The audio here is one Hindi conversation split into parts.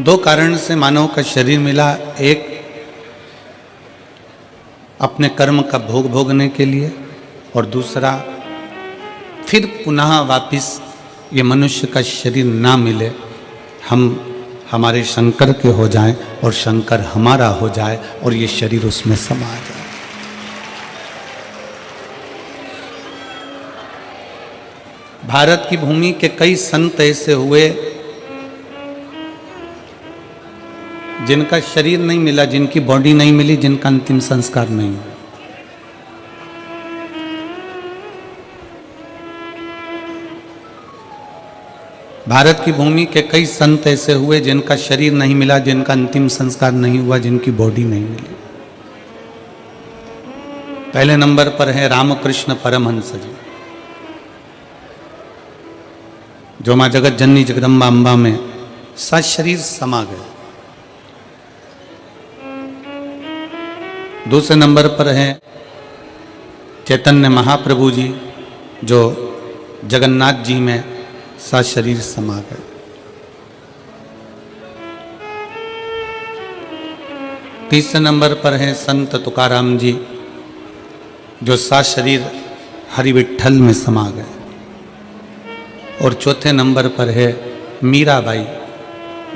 दो कारण से मानव का शरीर मिला। एक अपने कर्म का भोग भोगने के लिए, और दूसरा फिर पुनः वापिस ये मनुष्य का शरीर ना मिले, हम हमारे शंकर के हो जाएं और शंकर हमारा हो जाए और ये शरीर उसमें समा जाए। भारत की भूमि के कई संत ऐसे हुए जिनका शरीर नहीं मिला, जिनकी बॉडी नहीं मिली, जिनका अंतिम संस्कार नहीं हुआ। भारत की भूमि के कई संत ऐसे हुए जिनका शरीर नहीं मिला, जिनका अंतिम संस्कार नहीं हुआ, जिनकी बॉडी नहीं मिली। पहले नंबर पर है रामकृष्ण परमहंस जी, जो मां जगत जननी जगदम्बा अम्बा में सशरीर समा गए। दूसरे नंबर पर है चैतन्य महाप्रभु जी, जो जगन्नाथ जी में सशरीर समा गए। तीसरे नंबर पर है संत तुकाराम जी, जो सशरीर हरि विठ्ठल में समा गए। और चौथे नंबर पर है मीराबाई,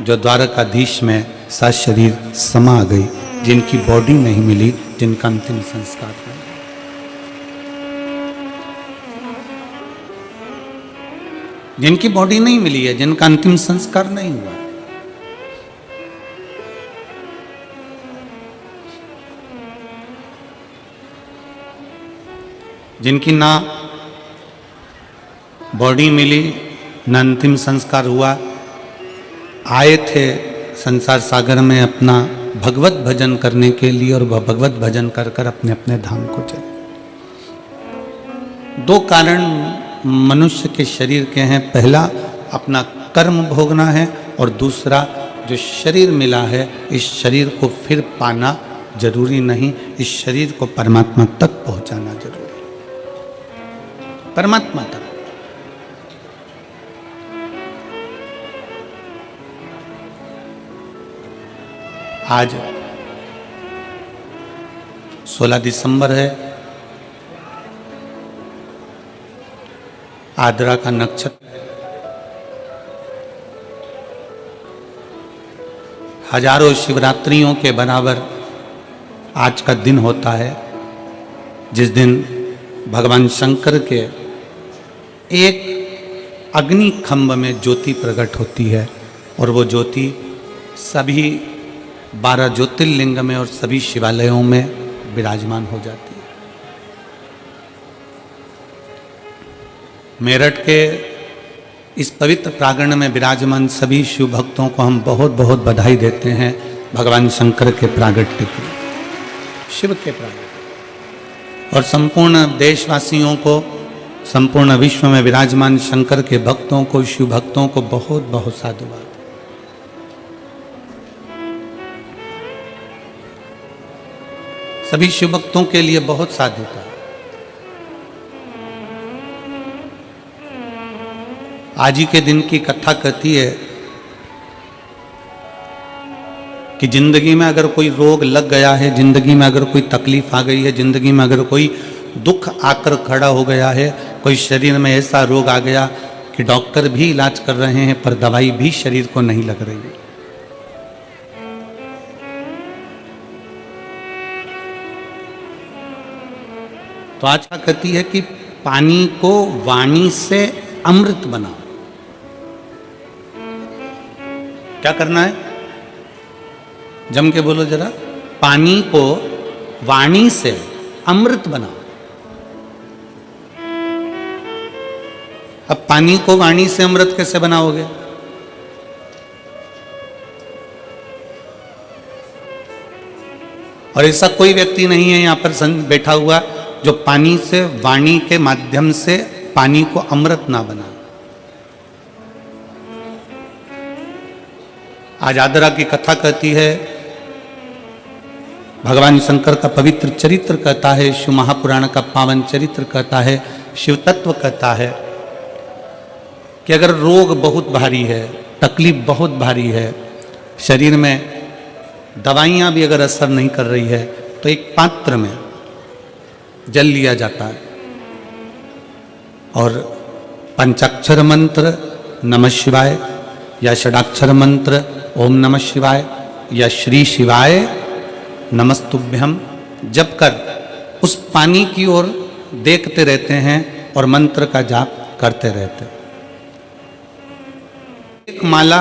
जो द्वारकाधीश में सशरीर समा गई, जिनकी बॉडी नहीं मिली, जिनका अंतिम संस्कार नहीं। जिनकी बॉडी नहीं मिली है, जिनका अंतिम संस्कार नहीं हुआ। जिनकी ना बॉडी मिली, ना अंतिम संस्कार हुआ, आए थे संसार सागर में अपना भगवत भजन करने के लिए, और वह भगवत भजन कर कर अपने अपने धाम को चले। दो कारण मनुष्य के शरीर के हैं। पहला अपना कर्म भोगना है, और दूसरा जो शरीर मिला है, इस शरीर को फिर पाना जरूरी नहीं, इस शरीर को परमात्मा तक पहुंचाना जरूरी है। परमात्मा तक। आज 16 दिसंबर है, आद्रा का नक्षत्र है। हजारों शिवरात्रियों के बराबर आज का दिन होता है, जिस दिन भगवान शंकर के एक अग्नि खंभ में ज्योति प्रकट होती है, और वो ज्योति सभी 12 ज्योतिर्लिंग में और सभी शिवालयों में विराजमान हो जाती है। मेरठ के इस पवित्र प्रांगण में विराजमान सभी शिव भक्तों को हम बहुत बहुत बधाई देते हैं भगवान शंकर के प्रागट्य की, शिव के प्रागट्य। और संपूर्ण देशवासियों को, संपूर्ण विश्व में विराजमान शंकर के भक्तों को, शिव भक्तों को बहुत बहुत साधुवाद। सभी शिव भक्तों के लिए बहुत साधुता। आज ही के दिन की कथा कहती है कि जिंदगी में अगर कोई रोग लग गया है, जिंदगी में अगर कोई तकलीफ आ गई है, जिंदगी में अगर कोई दुख आकर खड़ा हो गया है, कोई शरीर में ऐसा रोग आ गया कि डॉक्टर भी इलाज कर रहे हैं पर दवाई भी शरीर को नहीं लग रही है, तो आज क्या कहती है कि पानी को वाणी से अमृत बनाओ। क्या करना है? जम के बोलो जरा। पानी को वाणी से अमृत बनाओ। अब पानी को वाणी से अमृत कैसे बनाओगे? और ऐसा कोई व्यक्ति नहीं है यहां पर बैठा हुआ जो पानी से, वाणी के माध्यम से पानी को अमृत ना बना। आज आद्रा की कथा कहती है, भगवान शंकर का पवित्र चरित्र कहता है, शिव महापुराण का पावन चरित्र कहता है, शिव तत्व कहता है कि अगर रोग बहुत भारी है, तकलीफ बहुत भारी है, शरीर में दवाइयाँ भी अगर असर नहीं कर रही है तो एक पात्र में जल लिया जाता है और पंचाक्षर मंत्र नमः शिवाय या षडाक्षर मंत्र ओम नमः शिवाय या श्री शिवाय नमस्तुभ्यम जप कर उस पानी की ओर देखते रहते हैं और मंत्र का जाप करते रहते। एक माला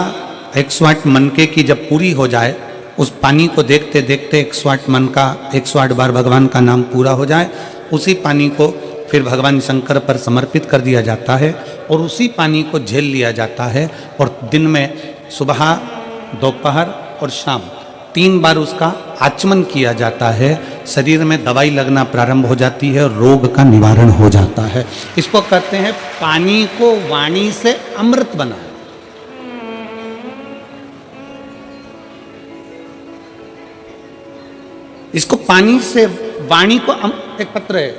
108 मनके की जब पूरी हो जाए, उस पानी को देखते देखते 108 मन का 108 बार भगवान का नाम पूरा हो जाए, उसी पानी को फिर भगवान शंकर पर समर्पित कर दिया जाता है और उसी पानी को झेल लिया जाता है और दिन में सुबह, दोपहर और शाम 3 बार उसका आचमन किया जाता है। शरीर में दवाई लगना प्रारंभ हो जाती है और रोग का निवारण हो जाता है। इसको कहते हैं पानी को वाणी से अमृत बनाना। इसको पानी से वाणी को एक पत्र है।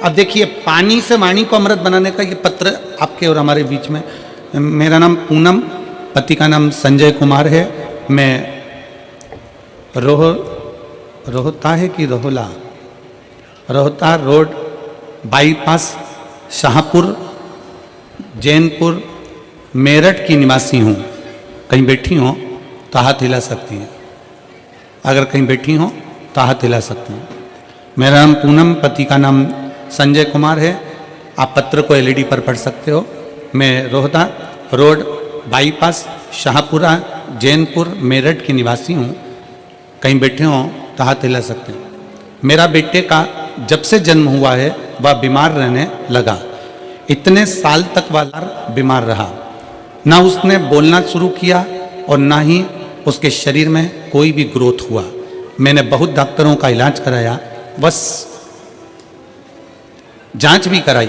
अब देखिए, पानी से वाणी को अमृत बनाने का ये पत्र आपके और हमारे बीच में। मेरा नाम पूनम, पति का नाम संजय कुमार है। मैं रोहता है कि रोहता रोड बाईपास शाहपुर जैनपुर मेरठ की निवासी हूँ। कहीं बैठी हो तो हाथ हिला सकती हैं। अगर कहीं बैठी हो तो हाथ हिला सकती हैं। मेरा नाम पूनम, पति का नाम संजय कुमार है। आप पत्र को एलईडी पर पढ़ सकते हो। मैं रोहता रोड बाईपास शाहपुरा जैनपुर मेरठ की निवासी हूँ। कहीं बैठे हो तो हाथ हिला सकते हैं। मेरा बेटे का जब से जन्म हुआ है वह बीमार रहने लगा। इतने साल तक वह बीमार रहा। ना उसने बोलना शुरू किया और ना ही उसके शरीर में कोई भी ग्रोथ हुआ। मैंने बहुत डॉक्टरों का इलाज कराया, बस जांच भी कराई।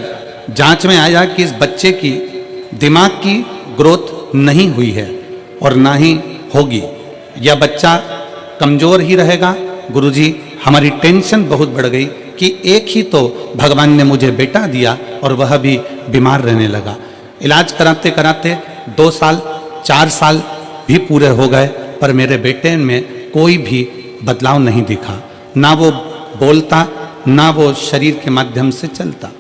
जांच में आया कि इस बच्चे की दिमाग की ग्रोथ नहीं हुई है और ना ही होगी। यह बच्चा कमज़ोर ही रहेगा। गुरुजी, हमारी टेंशन बहुत बढ़ गई कि एक ही तो भगवान ने मुझे बेटा दिया और वह भी बीमार रहने लगा। इलाज कराते कराते 2 साल 4 साल भी पूरे हो गए, पर मेरे बेटे में कोई भी बदलाव नहीं दिखा। ना वो बोलता, ना वो शरीर के माध्यम से चलता।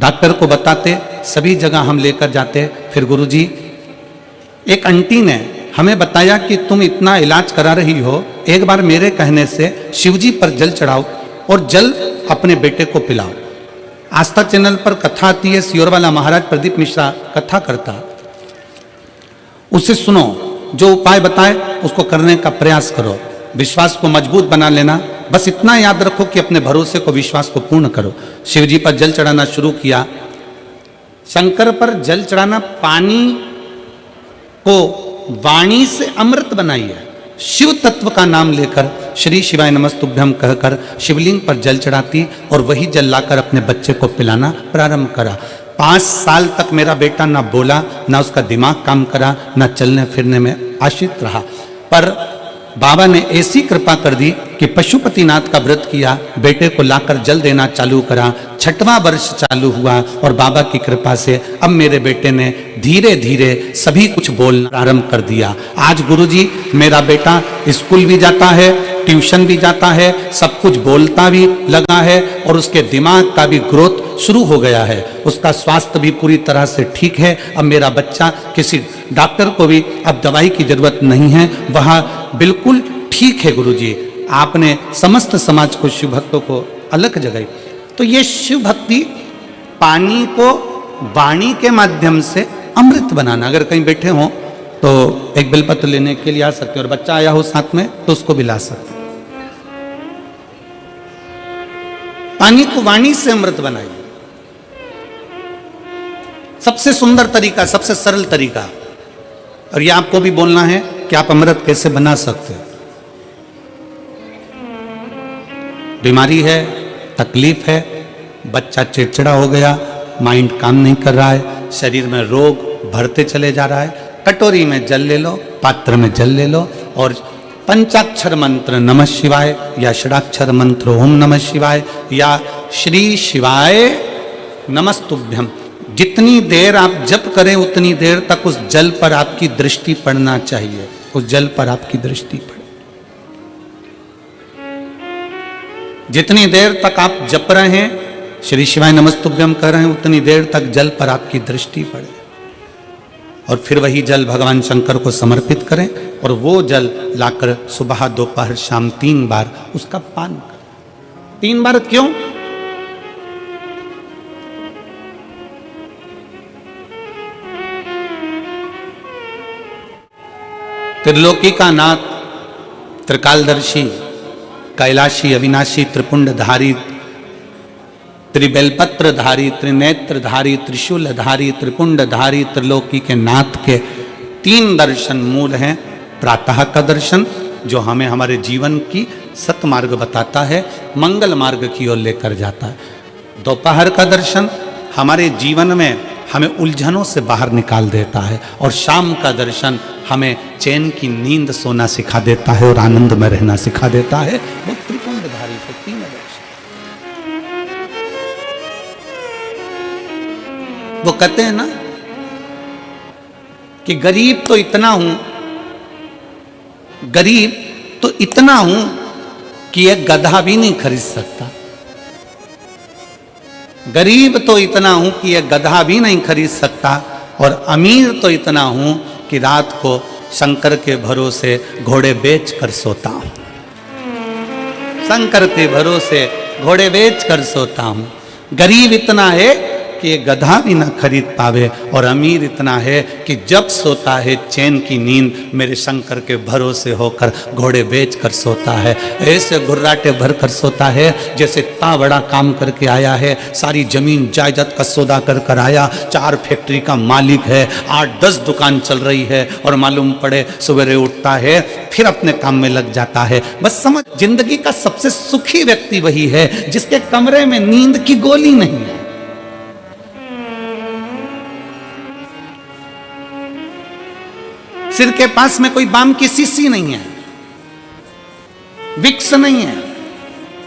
डॉक्टर को बताते, सभी जगह हम लेकर जाते। फिर गुरुजी, एक आंटी ने हमें बताया कि तुम इतना इलाज करा रही हो, एक बार मेरे कहने से शिवजी पर जल चढ़ाओ और जल अपने बेटे को पिलाओ। आस्था चैनल पर कथा आती है, सियोर वाला महाराज प्रदीप मिश्रा कथा करता, उसे सुनो। जो उपाय बताए उसको करने का प्रयास करो। विश्वास को मजबूत बना लेना। बस इतना याद रखो कि अपने भरोसे को, विश्वास को पूर्ण करो। शिवजी पर जल चढ़ाना शुरू किया। शंकर पर जल चढ़ाना, पानी को वाणी से अमृत बनाइए। शिव तत्व का नाम लेकर श्री शिवाय नमस्तुभ्यम कहकर शिवलिंग पर जल चढ़ाती और वही जल लाकर अपने बच्चे को पिलाना प्रारंभ करा। 5 साल तक मेरा बेटा ना बोला, ना उसका दिमाग काम करा, ना चलने फिरने में आश्रित रहा। पर बाबा ने ऐसी कृपा कर दी कि पशुपतिनाथ का व्रत किया, बेटे को लाकर जल देना चालू करा। 6वां वर्ष चालू हुआ और बाबा की कृपा से अब मेरे बेटे ने धीरे धीरे सभी कुछ बोलना प्रारंभ कर दिया। आज गुरुजी, मेरा बेटा स्कूल भी जाता है, ट्यूशन भी जाता है, सब कुछ बोलता भी लगा है और उसके दिमाग का भी ग्रोथ शुरू हो गया है। उसका स्वास्थ्य भी पूरी तरह से ठीक है। अब मेरा बच्चा, किसी डॉक्टर को भी अब दवाई की जरूरत नहीं है, वह बिल्कुल ठीक है। गुरुजी, आपने समस्त समाज को, शिव भक्तों को अलग जगाई। तो ये शिव भक्ति, पानी को वाणी के माध्यम से अमृत बनाना। अगर कहीं बैठे हो तो एक बेलपत्र लेने के लिए आ सकते हो और बच्चा आया हो साथ में तो उसको भी ला सकते। पानी को वाणी से अमृत बनाइए। सबसे सुंदर तरीका, सबसे सरल तरीका। और ये आपको भी बोलना है कि आप अमृत कैसे बना सकते हैं। बीमारी है, तकलीफ है, बच्चा चिड़चिड़ा हो गया, माइंड काम नहीं कर रहा है, शरीर में रोग बढ़ते चले जा रहा है, कटोरी में जल ले लो, पात्र में जल ले लो और पंचाक्षर मंत्र नमः शिवाय या षडाक्षर मंत्र ओम नमः शिवाय या श्री शिवाय नमस्तुभ्यम जितनी देर आप जप करें उतनी देर तक उस जल पर आपकी दृष्टि पड़ना चाहिए, उस जल पर आपकी दृष्टि पड़े। जितनी देर तक आप जप रहे हैं, श्री शिवाय नमस्तुभ्यम कर रहे हैं, उतनी देर तक जल पर आपकी दृष्टि पड़े और फिर वही जल भगवान शंकर को समर्पित करें और वो जल लाकर सुबह दोपहर शाम 3 बार उसका पान करें। 3 बार क्यों? त्रिलोकी का नाथ, त्रिकालदर्शी, कैलाशी, अविनाशी, त्रिपुंडधारी, त्रिबेलपत्रधारी, त्रिनेत्रधारी, त्रिशूलधारी, त्रिपुंडधारी, त्रिलोकी के नाथ के 3 दर्शन मूल हैं। प्रातः का दर्शन जो हमें हमारे जीवन की सतमार्ग बताता है, मंगल मार्ग की ओर लेकर जाता है। दोपहर का दर्शन हमारे जीवन में हमें उलझनों से बाहर निकाल देता है और शाम का दर्शन हमें चैन की नींद सोना सिखा देता है और आनंद में रहना सिखा देता है। वो त्रिपुंडधारी के 3 दर्शन। वो कहते हैं ना कि गरीब तो इतना हूं, गरीब तो इतना हूं कि एक गधा भी नहीं खरीद सकता। गरीब तो इतना हूं कि एक गधा भी नहीं खरीद सकता और अमीर तो इतना हूं कि रात को शंकर के भरोसे घोड़े बेच कर सोता हूं। शंकर के भरोसे घोड़े बेच कर सोता हूं। गरीब इतना है कि ये गधा भी ना खरीद पावे और अमीर इतना है कि जब सोता है चैन की नींद मेरे शंकर के भरोसे होकर घोड़े बेच कर सोता है। ऐसे घुर्राटे भर कर सोता है जैसे इतना बड़ा काम करके आया है, सारी जमीन जायदाद का सौदा कर कर आया, 4 फैक्ट्री का मालिक है, 8-10 दुकान चल रही है और मालूम पड़े सवेरे उठता है फिर अपने काम में लग जाता है। बस समझ, जिंदगी का सबसे सुखी व्यक्ति वही है जिसके कमरे में नींद की गोली नहीं है। सिर के पास में कोई बाम की शीशी नहीं है, विक्स नहीं है,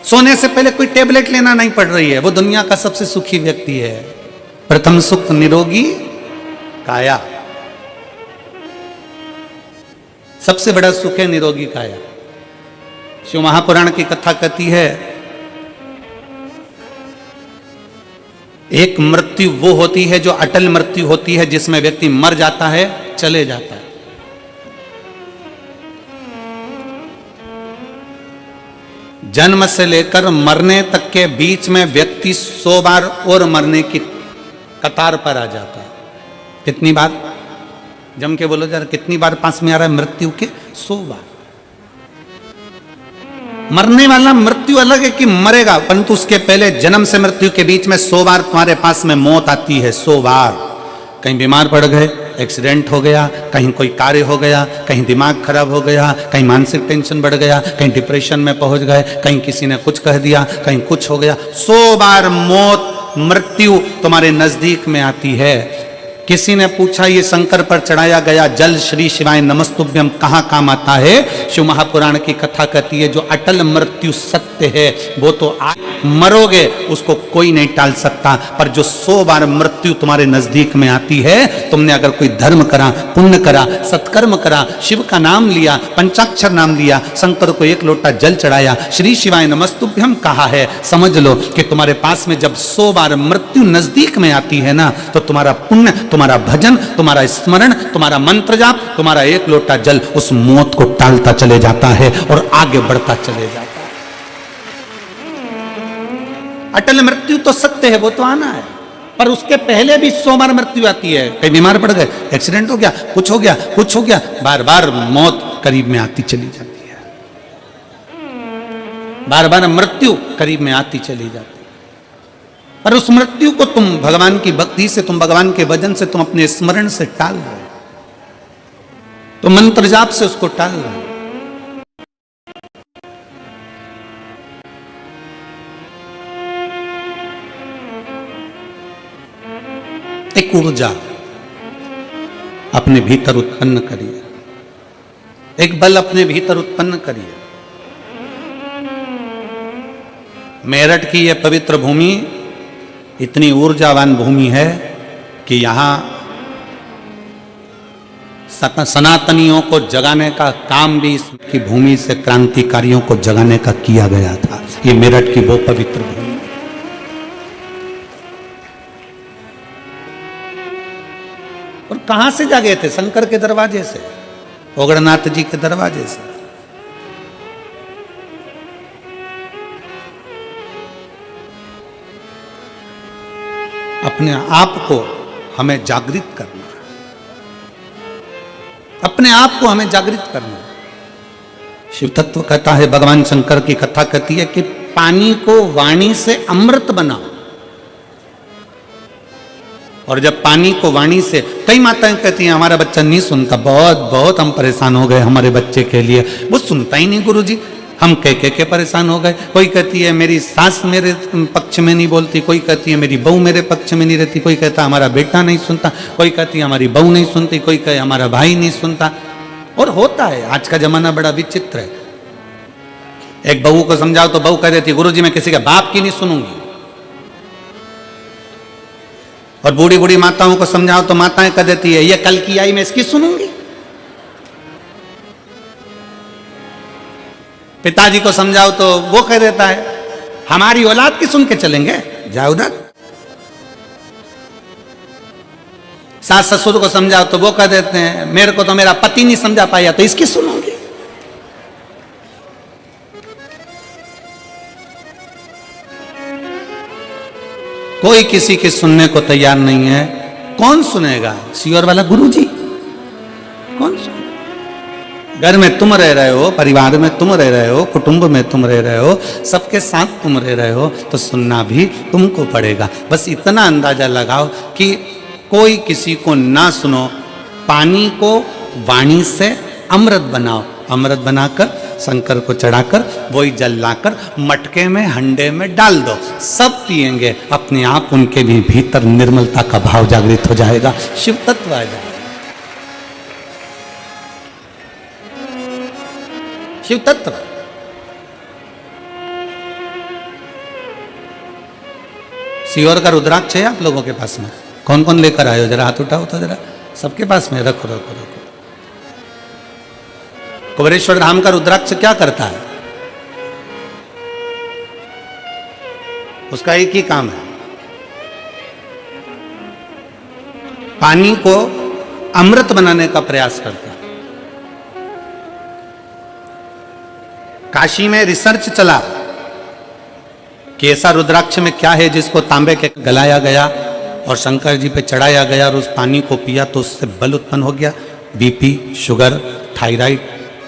सोने से पहले कोई टेबलेट लेना नहीं पड़ रही है। वो दुनिया का सबसे सुखी व्यक्ति है। प्रथम सुख निरोगी काया, सबसे बड़ा सुख है निरोगी काया। शिव महापुराण की कथा कहती है एक मृत्यु वो होती है जो अटल मृत्यु होती है, जिसमें व्यक्ति मर जाता है, चले जाता है। जन्म से लेकर मरने तक के बीच में व्यक्ति 100 बार और मरने की कतार पर आ जाता है। कितनी बार? जम के बोलो जरा, कितनी बार पास में आ रहा है मृत्यु के? 100 बार। मरने वाला मृत्यु अलग है कि मरेगा, परंतु उसके पहले जन्म से मृत्यु के बीच में 100 बार तुम्हारे पास में मौत आती है। 100 बार। कहीं बीमार पड़ गए, एक्सीडेंट हो गया, कहीं कोई कार्य हो गया, कहीं दिमाग खराब हो गया, कहीं मानसिक टेंशन बढ़ गया, कहीं डिप्रेशन में पहुंच गए, कहीं किसी ने कुछ कह दिया, कहीं कुछ हो गया। 100 बार मौत मृत्यु तुम्हारे नजदीक में आती है। किसी ने पूछा ये शंकर पर चढ़ाया गया जल श्री शिवाय नमस्तुभ्यम कहाँ काम आता है? शिव महापुराण की कथा कहती है जो अटल मृत्यु सत्य है वो तो मरोगे, उसको कोई नहीं टाल सकता, पर जो 100 बार मृत्यु तुम्हारे नजदीक में आती है, तुमने अगर कोई धर्म करा, पुण्य करा, सत्कर्म करा, शिव का नाम लिया, पंचाक्षर नाम लिया, शंकर को 1 लोटा जल चढ़ाया, श्री शिवाय नमस्तुभ्यम कहा है, समझ लो कि तुम्हारे पास में जब 100 बार मृत्यु नजदीक में आती है ना, तो तुम्हारा पुण्य, तुम्हारा भजन, तुम्हारा स्मरण, तुम्हारा मंत्र जाप, तुम्हारा 1 लोटा जल उस मौत को टालता चले जाता है और आगे बढ़ता चले जाता है। अटल मृत्यु तो सत्य है, वो तो आना है, पर उसके पहले भी 100 बार मृत्यु आती है। कहीं बीमार पड़ गए, एक्सीडेंट हो गया, कुछ हो गया, कुछ हो गया, बार बार मौत करीब में आती चली जाती है, बार बार मृत्यु करीब में आती चली जाती है। पर उस मृत्यु को तुम भगवान की भक्ति से, तुम भगवान के भजन से, तुम अपने स्मरण से टाल रहे हो, तुम मंत्र जाप से उसको टाल रहे हो। एक ऊर्जा अपने भीतर उत्पन्न करिए, एक बल अपने भीतर उत्पन्न करिए। मेरठ की यह पवित्र भूमि इतनी ऊर्जावान भूमि है कि यहाँ सनातनियों को जगाने का काम भी इसकी भूमि से क्रांतिकारियों को जगाने का किया गया था। ये मेरठ की वो पवित्र भूमि। और कहां से जागे थे? शंकर के दरवाजे से, ओगड़नाथ जी के दरवाजे से। अपने आप को हमें जागृत करना, अपने आप को हमें जागृत करना। शिव तत्व कहता है, भगवान शंकर की कथा कहती है कि पानी को वाणी से अमृत बनाओ। और जब पानी को वाणी से, कई माताएं कहती हैं हमारा बच्चा नहीं सुनता, बहुत बहुत हम परेशान हो गए हमारे बच्चे के लिए, वो सुनता ही नहीं गुरुजी, हम कह के परेशान हो गए। कोई कहती है मेरी सास मेरे पक्ष में नहीं बोलती, कोई कहती है मेरी बहू मेरे पक्ष में नहीं रहती, कोई कहता हमारा बेटा नहीं सुनता, कोई कहती है हमारी बहू नहीं सुनती, कोई कहे हमारा भाई नहीं सुनता। और होता है, आज का जमाना बड़ा विचित्र है। एक बहू को समझाओ तो बहू कह देती है गुरुजी मैं किसी के बाप की नहीं सुनूंगी। और बूढ़ी बूढ़ी माताओं को समझाओ तो माताएं कह देती है ये कल की आई मैं इसकी सुनूंगी। पिताजी को समझाओ तो वो कह देता है हमारी औलाद की सुन के चलेंगे, जाओ उधर। सास ससुर को समझाओ तो वो कह देते हैं मेरे को तो मेरा पति नहीं समझा पाया तो इसकी सुनूंगी। कोई किसी की सुनने को तैयार नहीं है। कौन सुनेगा? सियोर वाला गुरुजी कौन सुनेगा? घर में तुम रह रहे हो, परिवार में तुम रह रहे हो, कुटुंब में तुम रह रहे हो, सबके साथ तुम रह रहे हो, तो सुनना भी तुमको पड़ेगा। बस इतना अंदाजा लगाओ कि कोई किसी को ना सुनो। पानी को वाणी से अमृत बनाओ, अमृत बनाकर शंकर को चढ़ाकर वही जल लाकर मटके में हंडे में डाल दो, सब पिएंगे। अपने आप उनके भी भीतर निर्मलता का भाव जागृत हो जाएगा, शिव तत्व आ जाएगा। शिव तत्व। सियोर का रुद्राक्ष है आप लोगों के पास में? कौन कौन लेकर आए हो? जरा हाथ उठाओ तो जरा, सबके पास में रखो रखो रखो। कुबेरेश्वर धाम का रुद्राक्ष क्या करता है? उसका एक ही काम है, पानी को अमृत बनाने का प्रयास करता है। काशी में रिसर्च चला कि ऐसा रुद्राक्ष में क्या है जिसको तांबे के गलाया गया और शंकर जी पे चढ़ाया गया और उस पानी को पिया तो उससे बल उत्पन्न हो गया, बीपी, शुगर, थायराइड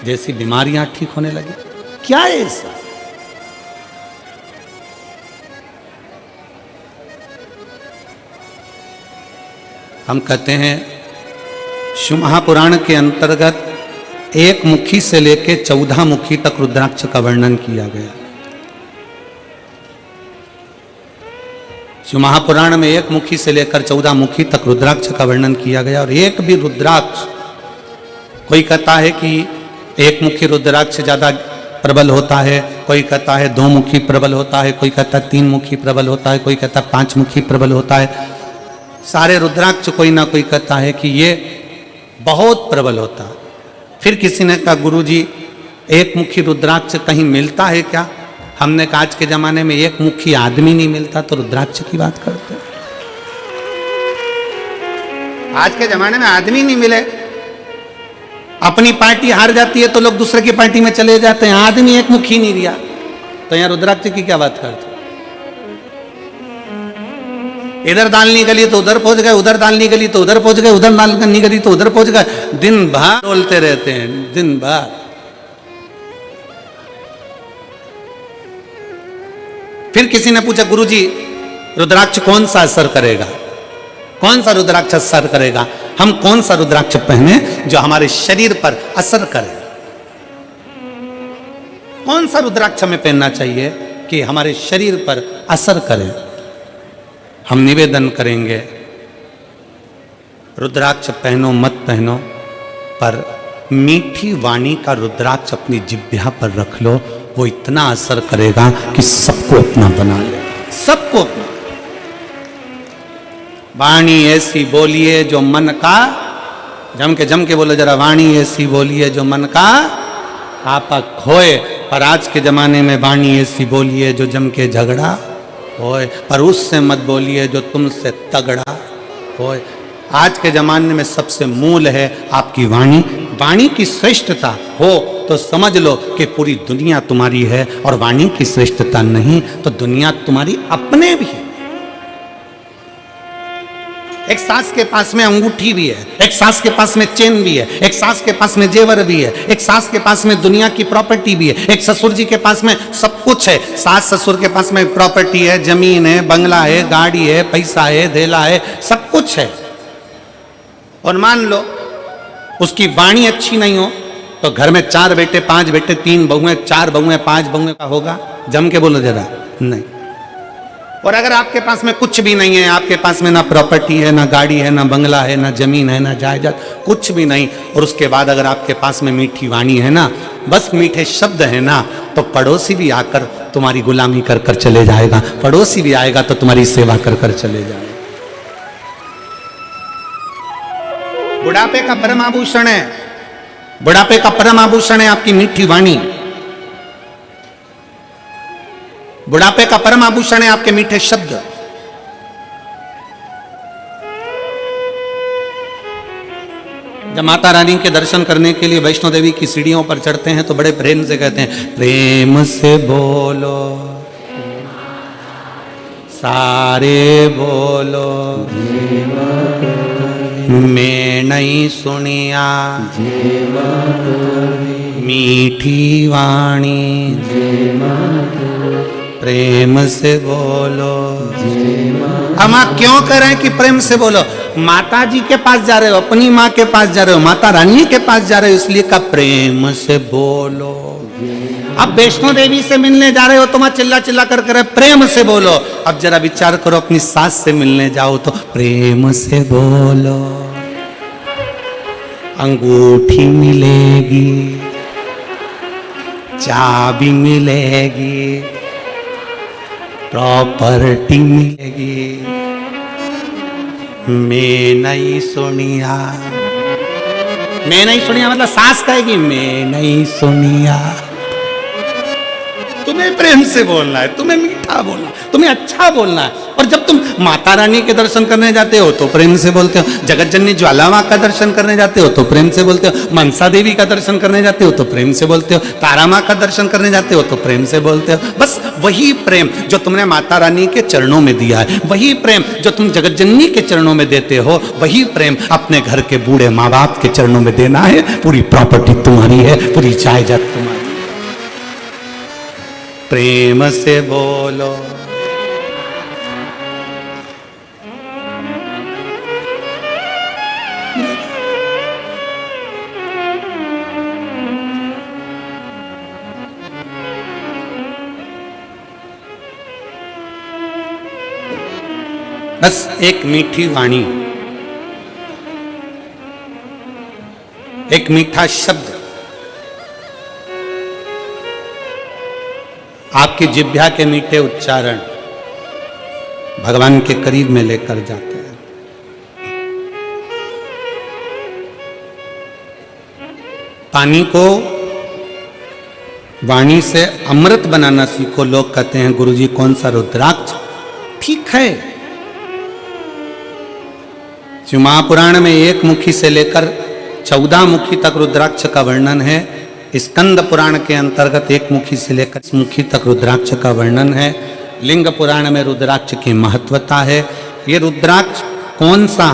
जैसी बीमारियां ठीक होने लगी। क्या है ऐसा? हम कहते हैं शिव महापुराण के अंतर्गत एक मुखी से लेकर 14 मुखी तक रुद्राक्ष का वर्णन किया गया। शिव महापुराण में एक मुखी से लेकर 14 मुखी तक रुद्राक्ष का वर्णन किया गया। और एक भी रुद्राक्ष, कोई कहता है कि एक मुखी रुद्राक्ष ज्यादा प्रबल होता है, कोई कहता है 2 मुखी प्रबल होता है, कोई कहता है 3 मुखी प्रबल होता है, कोई कहता है 5 मुखी प्रबल होता है। सारे रुद्राक्ष कोई ना कोई कहता है कि ये बहुत प्रबल होता है। फिर किसी ने कहा गुरुजी एक मुखी रुद्राक्ष कहीं मिलता है क्या? हमने कहा आज के जमाने में एक मुखी आदमी नहीं मिलता तो रुद्राक्ष की बात करते हैं। आज के जमाने में आदमी नहीं मिले, अपनी पार्टी हार जाती है तो लोग दूसरे की पार्टी में चले जाते हैं, आदमी एक मुखी नहीं रिया तो यहाँ रुद्राक्ष की क्या बात करते? इधर दालनी गली तो उधर पहुंच गए, उधर दालनी गली तो उधर पहुंच गए, उधर दालनी गली तो उधर पहुंच गए, दिन भर बोलते रहते हैं, दिन भर। फिर किसी ने पूछा गुरुजी रुद्राक्ष कौन सा असर करेगा? कौन सा रुद्राक्ष असर करेगा? हम कौन सा रुद्राक्ष पहने जो हमारे शरीर पर असर करे? कौन सा रुद्राक्ष हमें पहनना चाहिए कि हमारे शरीर पर असर करे? हम निवेदन करेंगे रुद्राक्ष पहनो मत पहनो, पर मीठी वाणी का रुद्राक्ष अपनी जिह्वा पर रख लो, वो इतना असर करेगा कि सबको अपना बना ले, सबको अपना। वाणी ऐसी बोलिए जो मन का, जम के बोलो जरा, वाणी ऐसी बोलिए जो मन का आपा खोए। पर आज के जमाने में वाणी ऐसी बोलिए जो जम के झगड़ा होए, पर उससे मत बोलिए जो तुमसे तगड़ा होए। आज के जमाने में सबसे मूल है आपकी वाणी। वाणी की श्रेष्ठता हो तो समझ लो कि पूरी दुनिया तुम्हारी है, और वाणी की श्रेष्ठता नहीं तो दुनिया तुम्हारी अपने भी है। एक सास के पास में अंगूठी भी है, एक सास के पास में चेन भी है, एक सास के पास में जेवर भी है, एक सास के पास में दुनिया की प्रॉपर्टी भी है, एक ससुर जी के पास में सब कुछ है। सास ससुर के पास में प्रॉपर्टी है, जमीन है, बंगला है, गाड़ी है, पैसा है, धेला है, सब कुछ है। और मान लो उसकी वाणी अच्छी नहीं हो तो घर में 4 बेटे 5 बेटे 3 बहुएं 4 बहुएं 5 बहुएं का होगा? जम के बोलो जरा, नहीं। और अगर आपके पास में कुछ भी नहीं है, आपके पास में ना प्रॉपर्टी है, ना गाड़ी है, ना बंगला है, ना जमीन है, ना जायदाद, कुछ भी नहीं, और उसके बाद अगर आपके पास में मीठी वाणी है ना, बस मीठे शब्द है ना, तो पड़ोसी भी आकर तुम्हारी गुलामी कर कर चले जाएगा, पड़ोसी भी आएगा तो तुम्हारी सेवा कर कर चले जाएगा। बुढ़ापे का परम आभूषण है, बुढ़ापे का परम आभूषण है आपकी मीठी वाणी। बुढ़ापे का परम आभूषण है आपके मीठे शब्द। जब माता रानी के दर्शन करने के लिए वैष्णो देवी की सीढ़ियों पर चढ़ते हैं तो बड़े प्रेम से कहते हैं, प्रेम से बोलो सारे बोलो, मैं नहीं सुनिया मीठी वाणी, प्रेम से बोलो। हम क्यों करें कि प्रेम से बोलो? माता जी के पास जा रहे हो, अपनी माँ के पास जा रहे हो, माता रानी के पास जा रहे हो, इसलिए का प्रेम से बोलो। अब वैष्णो देवी से मिलने जा रहे हो तो वहां चिल्ला चिल्ला कर करे प्रेम से बोलो। अब जरा विचार करो, अपनी सास से मिलने जाओ तो प्रेम से बोलो। अंगूठी मिलेगी, चाबी मिलेगी, प्रॉपर्टी मिलेगी, मैं नहीं सुनिया। मैं नहीं सुनिया मतलब सास कहेगी मैं नहीं सुनिया। तुम्हें प्रेम से बोलना है, तुम्हें मीठा बोलना है, तुम्हें अच्छा बोलना है। और जब तुम माता रानी के दर्शन करने जाते हो तो प्रेम से बोलते हो, जगत जननी ज्वाला माँ का दर्शन करने जाते हो तो प्रेम से बोलते हो, मनसा देवी का दर्शन करने जाते हो तो प्रेम से बोलते हो, तारा माँ का दर्शन करने जाते हो तो प्रेम से बोलते हो। बस वही प्रेम जो तुमने माता रानी के चरणों में दिया है, वही प्रेम जो तुम जगत जननी के चरणों में देते हो, वही प्रेम अपने घर के बूढ़े माँ बाप के चरणों में देना है। पूरी प्रॉपर्टी तुम्हारी है, पूरी जायदाद तुम्हारी। प्रेम से बोलो। बस एक मीठी वाणी, एक मीठा शब्द आपकी जिह्वा के मीठे उच्चारण भगवान के करीब में लेकर जाते हैं। पानी को वाणी से अमृत बनाना सीखो। लोग कहते हैं गुरुजी कौन सा रुद्राक्ष? ठीक है, शिव महापुराण में 1 मुखी से लेकर 14 मुखी तक रुद्राक्ष का वर्णन है। स्कंद पुराण के अंतर्गत 1 मुखी से लेकर 10 मुखी तक रुद्राक्ष का वर्णन है। लिंग पुराण में रुद्राक्ष की महत्वता है। ये रुद्राक्ष कौन सा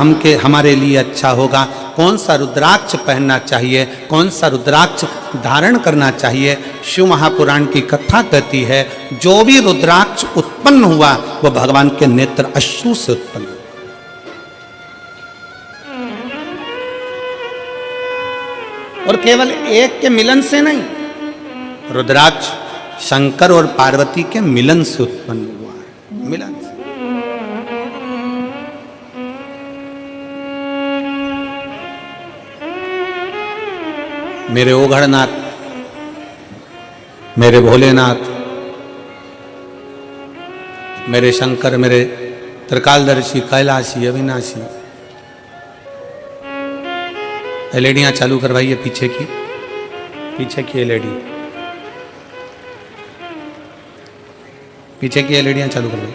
हमारे लिए अच्छा होगा, कौन सा रुद्राक्ष पहनना चाहिए, कौन सा रुद्राक्ष धारण करना चाहिए, शिव महापुराण की कथा कहती है जो भी रुद्राक्ष उत्पन्न हुआ वो भगवान के नेत्र अश्रु से उत्पन्न हुआ। और केवल एक के मिलन से नहीं, रुद्राक्ष शंकर और पार्वती के मिलन से उत्पन्न हुआ है। मिलन से। मेरे ओघड़नाथ, मेरे भोलेनाथ, मेरे शंकर, मेरे त्रिकालदर्शी, कैलाशी, अविनाशी। एलईडियां चालू करवाइए पीछे की एलईडी, पीछे की एलईडियां चालू करवाइए।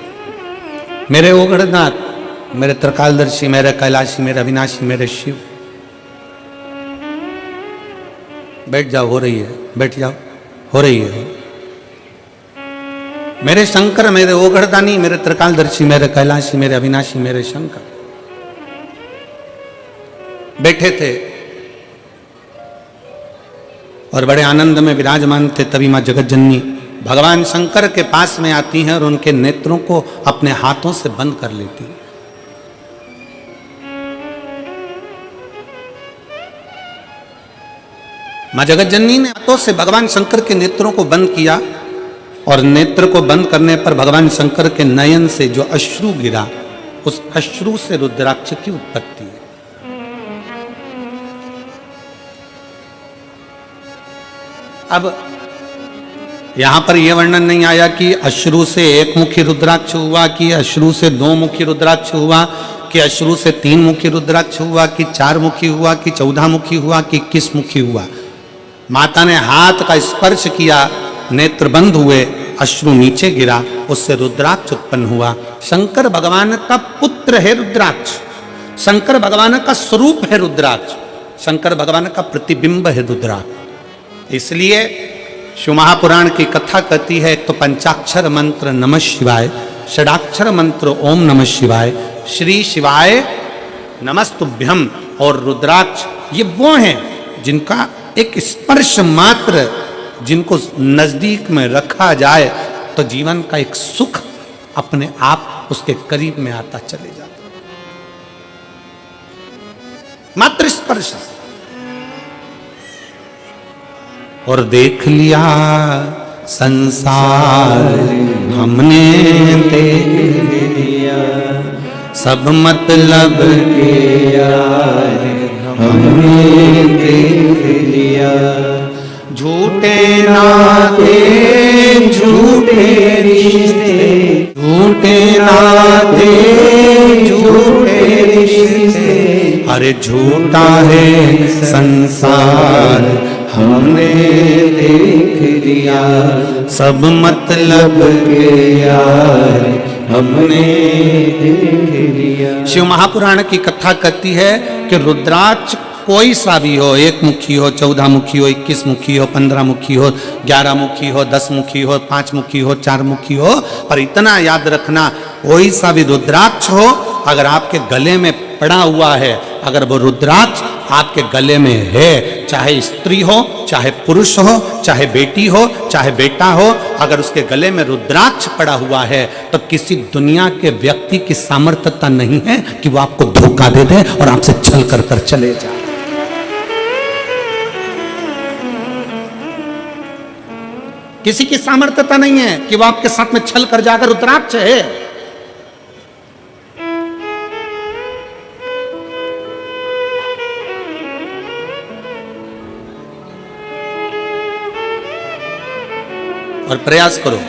मेरे ओगढ़नाथ, मेरे त्रिकालदर्शी, मेरे कैलाशी, मेरे अविनाशी, मेरे शिव। बैठ जाओ, हो रही है, बैठ जाओ, हो रही है। मेरे शंकर, मेरे ओगढ़दानी, मेरे त्रिकालदर्शी, मेरे कैलाशी, मेरे अविनाशी, मेरे शंकर बैठे थे और बड़े आनंद में विराजमान थे। तभी मां जगत जननी भगवान शंकर के पास में आती हैं और उनके नेत्रों को अपने हाथों से बंद कर लेती हैं। मां जगत जननी ने हाथों से भगवान शंकर के नेत्रों को बंद किया और नेत्र को बंद करने पर भगवान शंकर के नयन से जो अश्रु गिरा, उस अश्रु से रुद्राक्ष की उत्पत्ति है। अब यहां पर यह वर्णन नहीं आया कि अश्रु से एक मुखी रुद्राक्ष हुआ, कि अश्रु से दो मुखी रुद्राक्ष हुआ, कि अश्रु से तीन मुखी रुद्राक्ष हुआ, कि चार मुखी हुआ, कि 14 मुखी हुआ, कि 21 मुखी हुआ। माता ने हाथ का स्पर्श किया, नेत्र बंद हुए, अश्रु नीचे गिरा, उससे रुद्राक्ष उत्पन्न हुआ। शंकर भगवान का पुत्र है रुद्राक्ष, शंकर भगवान का स्वरूप है रुद्राक्ष, शंकर भगवान का प्रतिबिंब है रुद्राक्ष। इसलिए शिव महापुराण की कथा कहती है, एक तो पंचाक्षर मंत्र नमः शिवाय, षडाक्षर मंत्र ओम नमः शिवाय, श्री शिवाय नमस्तुभ्यम और रुद्राक्ष, ये वो हैं जिनका एक स्पर्श मात्र, जिनको नजदीक में रखा जाए तो जीवन का एक सुख अपने आप उसके करीब में आता चले जाता, मात्र स्पर्श। और देख लिया संसार हमने देख लिया, सब मतलब के यार हमने देख लिया, झूठे नाते झूठे रिश्ते, झूठे नाते झूठे रिश्ते, अरे झूठा है संसार हमने देख लिया, सब मतलब के यार हमने देख लिया। शिव महापुराण की कथा कहती है कि रुद्राक्ष कोई सा भी हो, 1 मुखी हो, 14 मुखी हो, 21 मुखी हो, 15 मुखी हो, 11 मुखी हो, 10 मुखी हो, 5 मुखी हो, 4 मुखी हो, पर इतना याद रखना, कोई सा भी रुद्राक्ष हो, अगर आपके गले में पड़ा हुआ है, अगर वो रुद्राक्ष आपके गले में है, चाहे स्त्री हो, चाहे पुरुष हो, चाहे बेटी हो, चाहे बेटा हो, अगर उसके गले में रुद्राक्ष पड़ा हुआ है तो किसी दुनिया के व्यक्ति की सामर्थ्यता नहीं है कि वो आपको धोखा दे दे और आपसे छल कर कर चले जाए। किसी की सामर्थ्यता नहीं है कि वो आपके साथ में छल कर जाकर, रुद्राक्ष है। और प्रयास करो,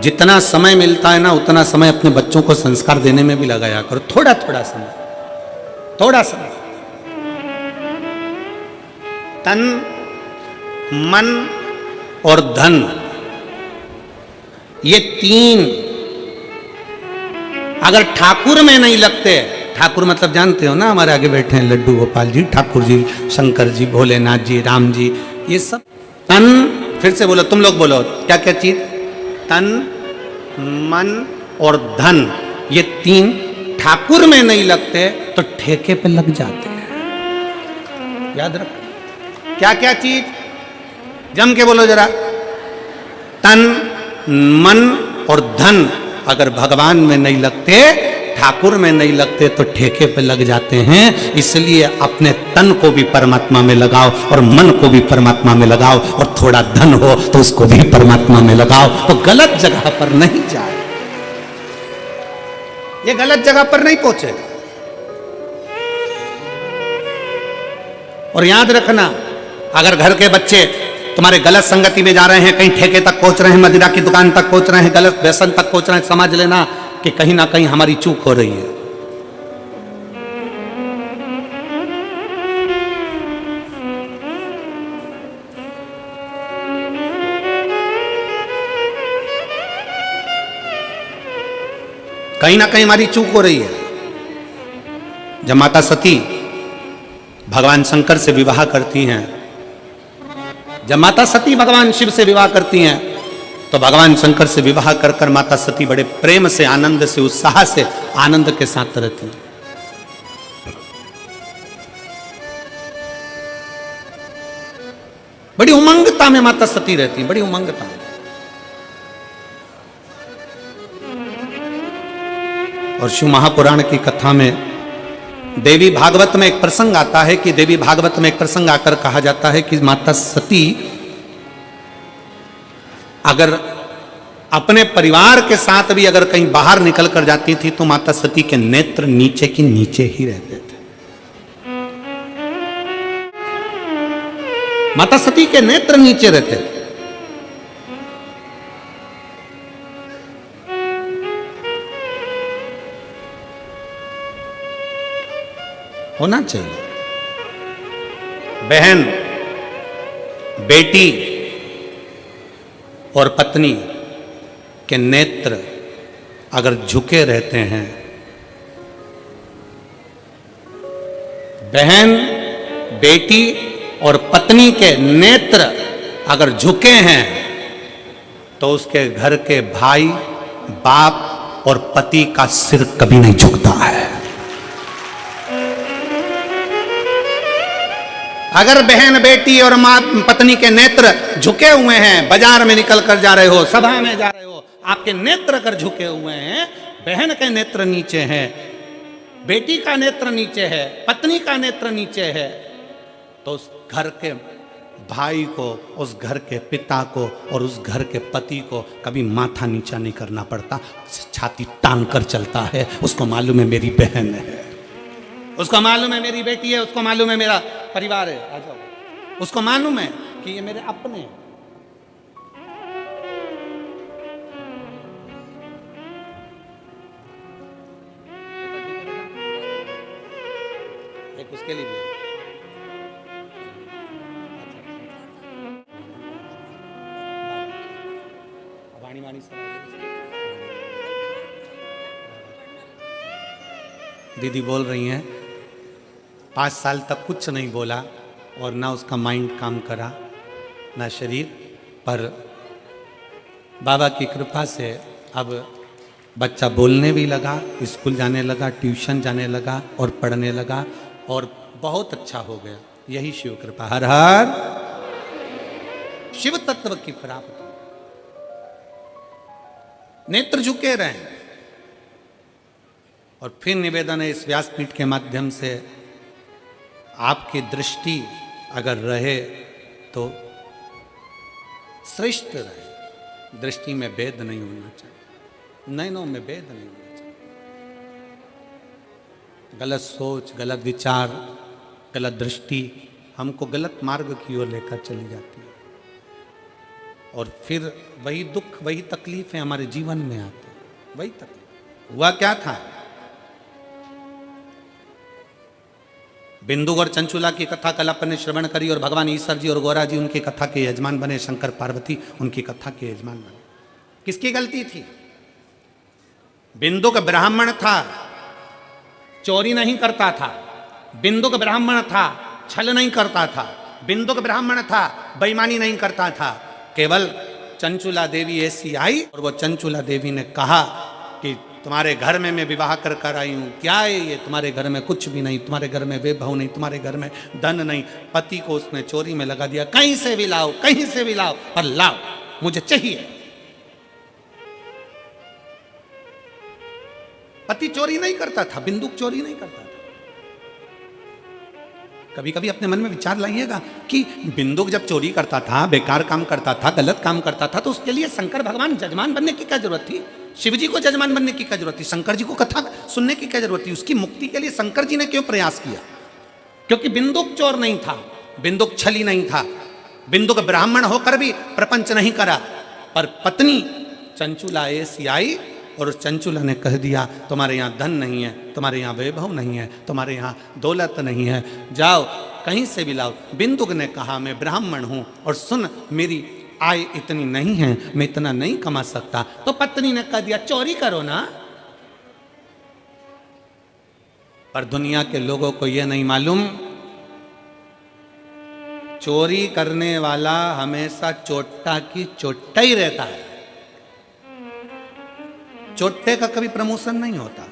जितना समय मिलता है ना उतना समय अपने बच्चों को संस्कार देने में भी लगाया करो, थोड़ा थोड़ा समय, थोड़ा समय। तन, मन और धन, ये 3 अगर ठाकुर में नहीं लगते, ठाकुर मतलब जानते हो ना, हमारे आगे बैठे हैं लड्डू गोपाल जी, ठाकुर जी, शंकर जी, भोलेनाथ जी, राम जी, ये सब तन, फिर से बोलो, तुम लोग बोलो, क्या क्या चीज? तन, मन और धन, ये 3 ठाकुर में नहीं लगते तो ठेके पे लग जाते हैं। याद रखो, क्या क्या चीज? जम के बोलो जरा। तन, मन और धन अगर भगवान में नहीं लगते, ठाकुर में नहीं लगते तो ठेके पे लग जाते हैं। इसलिए अपने तन को भी परमात्मा में लगाओ और मन को भी परमात्मा में लगाओ, और थोड़ा धन हो तो उसको भी परमात्मा में लगाओ, तो गलत जगह पर नहीं जाए, ये गलत जगह पर नहीं पहुंचेगा। और याद रखना, अगर घर के बच्चे तुम्हारे गलत संगति में जा रहे हैं, कहीं ठेके तक पहुंच रहे हैं, मदिरा की दुकान तक पहुंच रहे हैं, गलत व्यसन तक पहुंच रहे हैं, समझ लेना कि कहीं ना कहीं हमारी चूक हो रही है। कहीं ना कहीं हमारी चूक हो रही है। जब माता सती भगवान शंकर से विवाह करती हैं, जब माता सती भगवान शिव से विवाह करती हैं, तो भगवान शंकर से विवाह कर कर माता सती बड़े प्रेम से, आनंद से, उत्साह से, आनंद के साथ रहती हैं। बड़ी उमंगता में माता सती रहती हैं, बड़ी उमंगता में। और शिव महापुराण की कथा में देवी भागवत में एक प्रसंग आता है कि देवी भागवत में एक प्रसंग आकर कहा जाता है कि माता सती अगर अपने परिवार के साथ भी अगर कहीं बाहर निकल कर जाती थी तो माता सती के नेत्र नीचे की नीचे ही रहते थे। माता सती के नेत्र नीचे रहते थे। होना चाहिए। बहन, बेटी और पत्नी के नेत्र अगर झुके रहते हैं, बहन, बेटी और पत्नी के नेत्र अगर झुके हैं तो उसके घर के भाई, बाप और पति का सिर कभी नहीं झुकता है। अगर बहन, बेटी और मां, पत्नी के नेत्र झुके हुए हैं, बाजार में निकल कर जा रहे हो, सभा में जा रहे हो, आपके नेत्र अगर झुके हुए हैं, बहन के नेत्र नीचे है, बेटी का नेत्र नीचे है, पत्नी का नेत्र नीचे है, तो उस घर के भाई को, उस घर के पिता को और उस घर के पति को कभी माथा नीचा नहीं करना पड़ता, छाती तान कर चलता है। उसको मालूम है मेरी बहन है, उसको मालूम है मेरी बेटी है, उसको मालूम है मेरा परिवार है, आ जाओ, उसको मालूम है कि ये मेरे अपने हैं। एक उसके लिए भी वाणी वाणी दीदी बोल रही हैं 5 साल तक कुछ नहीं बोला और ना उसका माइंड काम करा, ना शरीर, पर बाबा की कृपा से अब बच्चा बोलने भी लगा, स्कूल जाने लगा, ट्यूशन जाने लगा और पढ़ने लगा और बहुत अच्छा हो गया। यही शिव कृपा। हर हर शिव तत्व की प्राप्ति। नेत्र झुके रहें। और फिर निवेदन है इस व्यासपीठ के माध्यम से, आपकी दृष्टि अगर रहे तो श्रेष्ठ रहे। दृष्टि में भेद नहीं होना चाहिए, नयनों में भेद नहीं होना चाहिए। गलत सोच, गलत विचार, गलत दृष्टि हमको गलत मार्ग की ओर लेकर चली जाती है और फिर वही दुख, वही तकलीफें हमारे जीवन में आती है। वही तकलीफ। हुआ क्या था, बिंदु और चंचुला की कथा कल अपन ने श्रवण करी और भगवान ईश्वर जी और गौरा जी उनकी कथा के यजमान बने, शंकर पार्वती उनकी कथा के यजमान बने। किसकी गलती थी? बिंदु का ब्राह्मण था, चोरी नहीं करता था। बिंदु का ब्राह्मण था, छल नहीं करता था। बिंदु का ब्राह्मण था, बेईमानी नहीं करता था। केवल चंचुला देवी ऐसी आई और वो चंचुला देवी ने कहा कि तुम्हारे घर में मैं विवाह कर कर आई हूँ, क्या है ये? तुम्हारे घर में कुछ भी नहीं, तुम्हारे घर में वैभव नहीं, तुम्हारे घर में धन नहीं। पति को उसने चोरी में लगा दिया, कहीं से भी लाओ, कहीं से भी लाओ, पर लाओ, मुझे चाहिए। पति चोरी नहीं करता था, बिंदु चोरी नहीं करता था। कभी कभी अपने मन में विचार लाइएगा कि बिंदुक जब चोरी करता था, बेकार काम करता था, गलत काम करता था, तो उसके लिए शंकर भगवान जजमान बनने की क्या जरूरत थी? शिव जी को जजमान बनने की क्या जरूरत थी? शंकर जी को कथा सुनने की क्या जरूरत थी? उसकी मुक्ति के लिए शंकर जी ने क्यों प्रयास किया? क्योंकि बिंदुक चोर नहीं था, बिंदुक छली नहीं था, बिंदुक ब्राह्मण होकर भी प्रपंच नहीं करा, पर पत्नी चंचुला ऐसी आई और उस चंचुला ने कह दिया तुम्हारे यहाँ धन नहीं है, तुम्हारे यहाँ वैभव नहीं है, तुम्हारे यहाँ दौलत नहीं है, जाओ कहीं से भी लाओ। बिंदुक ने कहा मैं ब्राह्मण हूं और सुन मेरी आय इतनी नहीं है, मैं इतना नहीं कमा सकता। तो पत्नी ने कह दिया चोरी करो ना। पर दुनिया के लोगों को यह नहीं मालूम, चोरी करने वाला हमेशा चोट्टा की चोट्टा ही रहता है, चोट्टे का कभी प्रमोशन नहीं होता।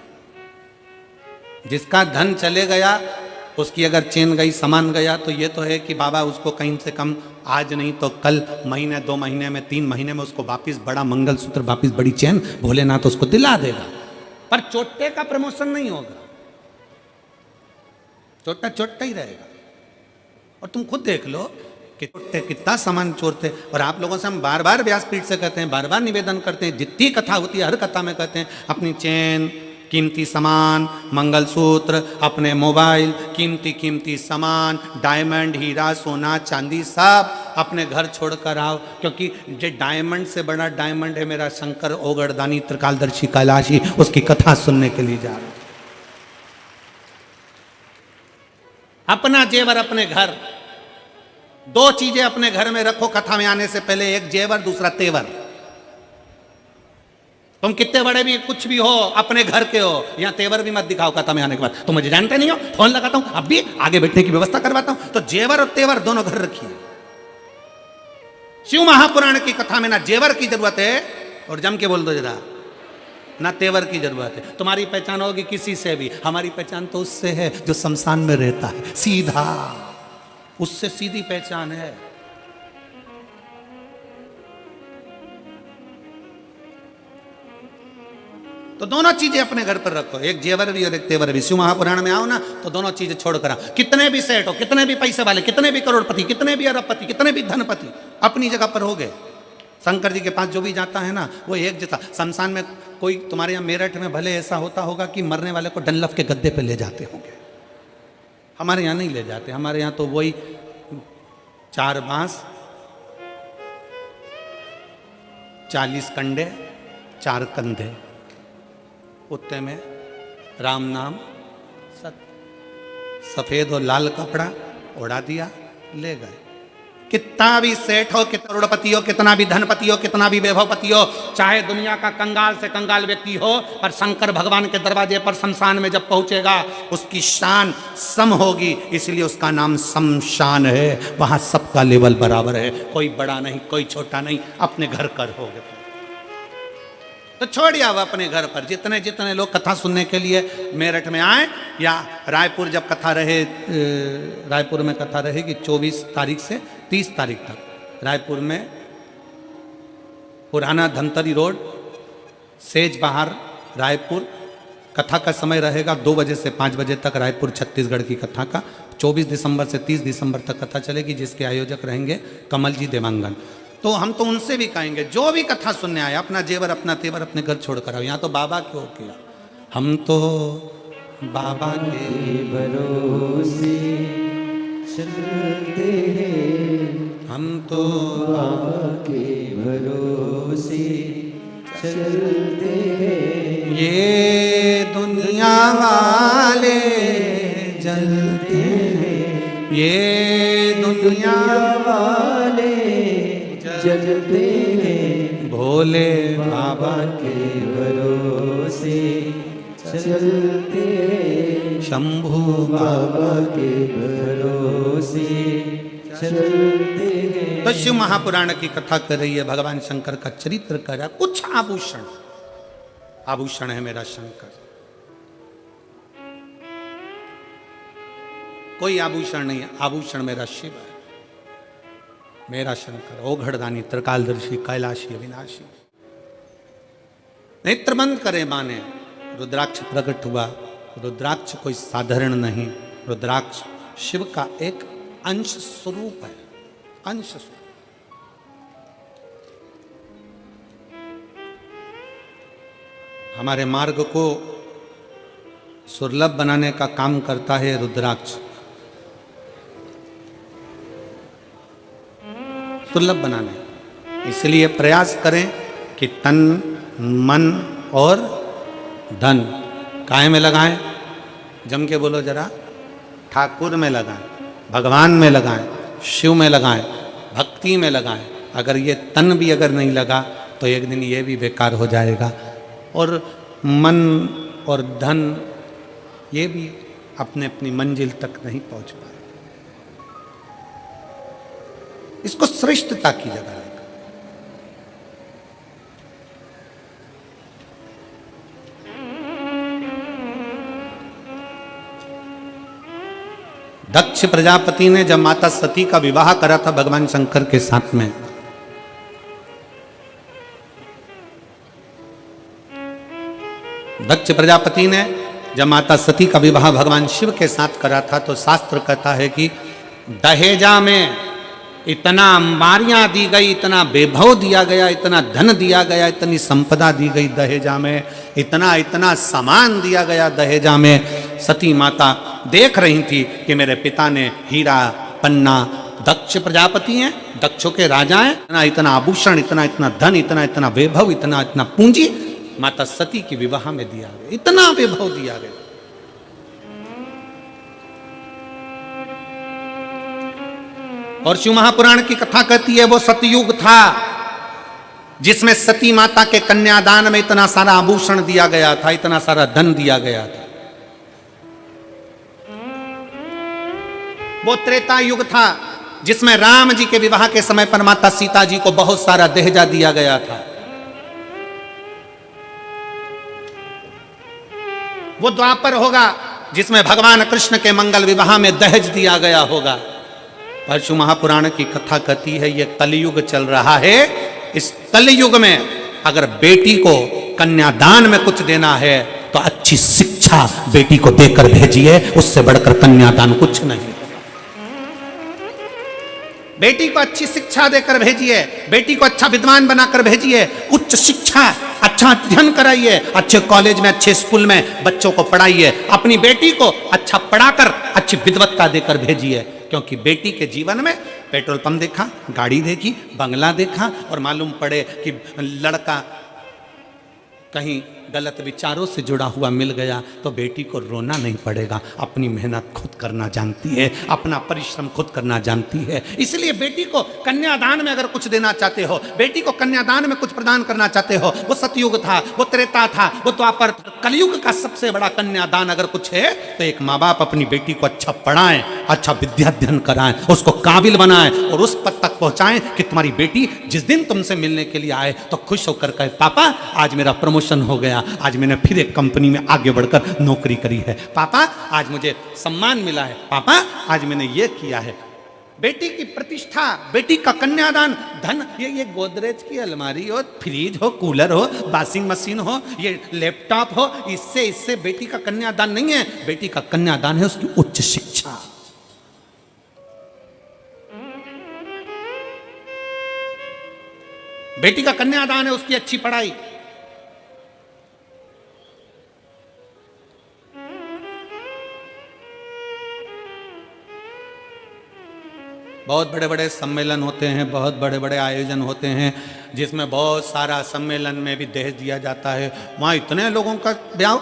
जिसका धन चले गया, उसकी अगर चेन गई, सामान गया, तो ये तो है कि बाबा उसको कहीं से कम आज नहीं तो कल, महीने 2 महीने में 3 महीने में उसको वापिस बड़ा मंगलसूत्र, वापिस बड़ी चेन भोलेनाथ उसको दिला देगा। पर चोट्टे का प्रमोशन नहीं होगा, चोट्टा चोट्टा ही रहेगा। और तुम खुद देख लो कि चोट्टे कितना सामान चोरते। और आप लोगों से हम बार बार व्यासपीठ से कहते हैं, बार बार निवेदन करते हैं, जितनी कथा होती है हर कथा में कहते हैं अपनी चेन, कीमती सामान, मंगलसूत्र, अपने मोबाइल, कीमती कीमती सामान, डायमंड, हीरा, सोना, चांदी सब अपने घर छोड़कर आओ। क्योंकि जो डायमंड से बड़ा डायमंड है मेरा शंकर ओगड़दानी त्रिकालदर्शी कैलाशी, उसकी कथा सुनने के लिए जा रहे। अपना जेवर अपने घर, 2 चीजें अपने घर में रखो कथा में आने से पहले, एक जेवर दूसरा तेवर। तुम कितने बड़े भी कुछ भी हो, अपने घर के हो, यहां तेवर भी मत दिखाओ कथा में आने के बाद। तुम मुझे जानते नहीं हो, फोन लगाता हूं, अब भी आगे बैठने की व्यवस्था करवाता हूं। तो जेवर और तेवर दोनों घर रखिए। शिव महापुराण की कथा में ना जेवर की जरूरत है, और जम के बोल दो जरा, ना तेवर की जरूरत है। तुम्हारी पहचान होगी किसी से भी, हमारी पहचान तो उससे है जो शमशान में रहता है, सीधा, उससे सीधी पहचान है। तो दोनों चीजें अपने घर पर रखो, एक जेवर भी और एक तेवर भी। शिव महापुराण में आओ ना तो दोनों चीजें छोड़कर आओ। कितने भी सेठ हो, कितने भी पैसे वाले, कितने भी करोड़पति, कितने भी अरबपति, कितने भी धनपति, अपनी जगह पर हो गए। शंकर जी के पास जो भी जाता है ना वो एक जैसा। शमशान में कोई तुम्हारे यहाँ मेरठ में भले ऐसा होता होगा कि मरने वाले को डनलफ के गद्दे पे ले जाते होंगे, हमारे यहाँ नहीं ले जाते। हमारे यहाँ तो वही 4 बांस, 40 कंडे, 4 कंधे, उत्ते में राम नाम, सफेद और लाल कपड़ा ओढ़ा दिया, ले गए। कितना भी सेठ हो, कितना करोड़पति हो, कितना भी धनपति हो, कितना भी वैभवपति हो, चाहे दुनिया का कंगाल से कंगाल व्यक्ति हो, पर शंकर भगवान के दरवाजे पर शमशान में जब पहुंचेगा उसकी शान सम होगी, इसलिए उसका नाम शमशान है। वहां सबका लेवल बराबर है, कोई बड़ा नहीं, कोई छोटा नहीं, अपने घर कर हो गए। तो छोड़ आओ अपने घर पर। जितने जितने लोग कथा सुनने के लिए मेरठ में आए, या रायपुर जब कथा रहे, रायपुर में कथा रहेगी 24 तारीख से 30 तारीख तक। रायपुर में पुराना धमतरी रोड, सेज बहार, रायपुर। कथा का समय रहेगा 2 बजे से 5 बजे तक, रायपुर छत्तीसगढ़ की कथा का। 24 दिसंबर से 30 दिसंबर तक कथा चलेगी, जिसके आयोजक रहेंगे कमल जी देवांगन। तो हम तो उनसे भी कहेंगे जो भी कथा सुनने आए, अपना जेवर अपना तेवर अपने घर छोड़ कर आओ। यहाँ तो बाबा क्यों किया, हम तो बाबा के भरोसे चलते हैं, हम तो बाबा के भरोसे चलते हैं। ये दुनिया वाले जलते हैं, ये दुनिया वाले जलते हैं, भोले बाबा के भरोसे चलते हैं, शंभू बाबा के भरोसे चलते हैं। तो शिव महापुराण की कथा कर रही है, भगवान शंकर का चरित्र कर रहा है। कुछ आभूषण, आभूषण है मेरा शंकर, कोई आभूषण नहीं है, आभूषण मेरा शिव है, मेरा शंकर ओघड़दानी त्रिकालदर्शी कैलाशी अविनाशी। नेत्र बंद करे माने, रुद्राक्ष प्रकट हुआ। रुद्राक्ष कोई साधारण नहीं, रुद्राक्ष शिव का एक अंश स्वरूप है, अंश स्वरूप। हमारे मार्ग को सुलभ बनाने का काम करता है रुद्राक्ष। दुर्लभ बनाने। इसलिए प्रयास करें कि तन, मन और धन काहे में लगाएं? जम के बोलो जरा, ठाकुर में लगाएं, भगवान में लगाएं, शिव में लगाएं, भक्ति में लगाएं। अगर ये तन भी अगर नहीं लगा तो एक दिन ये भी बेकार हो जाएगा, और मन और धन ये भी अपने अपनी मंजिल तक नहीं पहुंच पाए। इसको श्रेष्ठता की जगह लेगा। दक्ष प्रजापति ने जब माता सती का विवाह करा था भगवान शंकर के साथ में, दक्ष प्रजापति ने जब माता सती का विवाह भगवान शिव के साथ करा था, तो शास्त्र कहता है कि दहेजा में इतना अंबारियां दी गई, इतना वैभव दिया गया, इतना धन दिया गया, इतनी संपदा दी गई दहेजा में, इतना इतना सामान दिया गया दहेजा में। सती माता देख रही थी कि मेरे पिता ने हीरा पन्ना, दक्ष प्रजापति हैं, दक्षों के राजा हैं, इतना इतना आभूषण, इतना इतना धन, इतना इतना वैभव, इतना इतना पूंजी माता सती के विवाह में दिया गया, इतना वैभव दिया गया। और शिव महापुराण की कथा कहती है वो सतयुग था जिसमें सती माता के कन्यादान में इतना सारा आभूषण दिया गया था, इतना सारा धन दिया गया था। वो त्रेता युग था जिसमें राम जी के विवाह के समय पर माता सीता जी को बहुत सारा दहेजा दिया गया था। वो द्वापर होगा जिसमें भगवान कृष्ण के मंगल विवाह में दहेज दिया गया होगा। पर शिव महापुराण की कथा कहती है ये कलयुग चल रहा है, इस कलयुग में अगर बेटी को कन्यादान में कुछ देना है तो अच्छी शिक्षा बेटी को देकर भेजिए, उससे बढ़कर कन्यादान कुछ नहीं। बेटी को अच्छी शिक्षा देकर भेजिए, बेटी को अच्छा विद्वान बनाकर भेजिए, उच्च शिक्षा, अच्छा अध्ययन कराइए, अच्छे कॉलेज में, अच्छे स्कूल में बच्चों को पढ़ाइए, अपनी बेटी को अच्छा पढ़ाकर अच्छी विद्वत्ता देकर भेजिए। क्योंकि बेटी के जीवन में पेट्रोल पंप देखा, गाड़ी देखी, बंगला देखा, और मालूम पड़े कि लड़का कहीं गलत विचारों से जुड़ा हुआ मिल गया तो बेटी को रोना नहीं पड़ेगा। अपनी मेहनत खुद करना जानती है, अपना परिश्रम खुद करना जानती है। इसलिए बेटी को कन्यादान में अगर कुछ देना चाहते हो, बेटी को कन्यादान में कुछ प्रदान करना चाहते हो, वो सतयुग था, वो त्रेता था, वो द्वापर था, कलयुग का सबसे बड़ा कन्यादान अगर कुछ है तो एक माँ बाप अपनी बेटी को अच्छा पढ़ाएं, अच्छा विद्याध्ययन कराएं, उसको काबिल बनाएं और उस पद तक पहुंचाएं कि तुम्हारी बेटी जिस दिन तुमसे मिलने के लिए आए तो खुश होकर कहे पापा आज मेरा प्रमोशन हो गया, आज मैंने फिर एक कंपनी में आगे बढ़कर नौकरी करी है, पापा आज मुझे सम्मान मिला है, पापा आज मैंने ये किया है। बेटी की प्रतिष्ठा, बेटी का कन्यादान, धन, ये गोदरेज की अलमारी हो, फ्रिज हो, कूलर हो, वॉशिंग मशीन हो, ये लैपटॉप हो, इससे बेटी का कन्यादान नहीं है। बेटी का कन्यादान है उसकी उच्च शिक्षा। बेटी का कन्यादान है उसकी अच्छी पढ़ाई। बहुत बड़े बड़े सम्मेलन होते हैं, बहुत बड़े बड़े आयोजन होते हैं जिसमें बहुत सारा सम्मेलन में भी दहेज दिया जाता है। वहाँ इतने लोगों का ब्याह,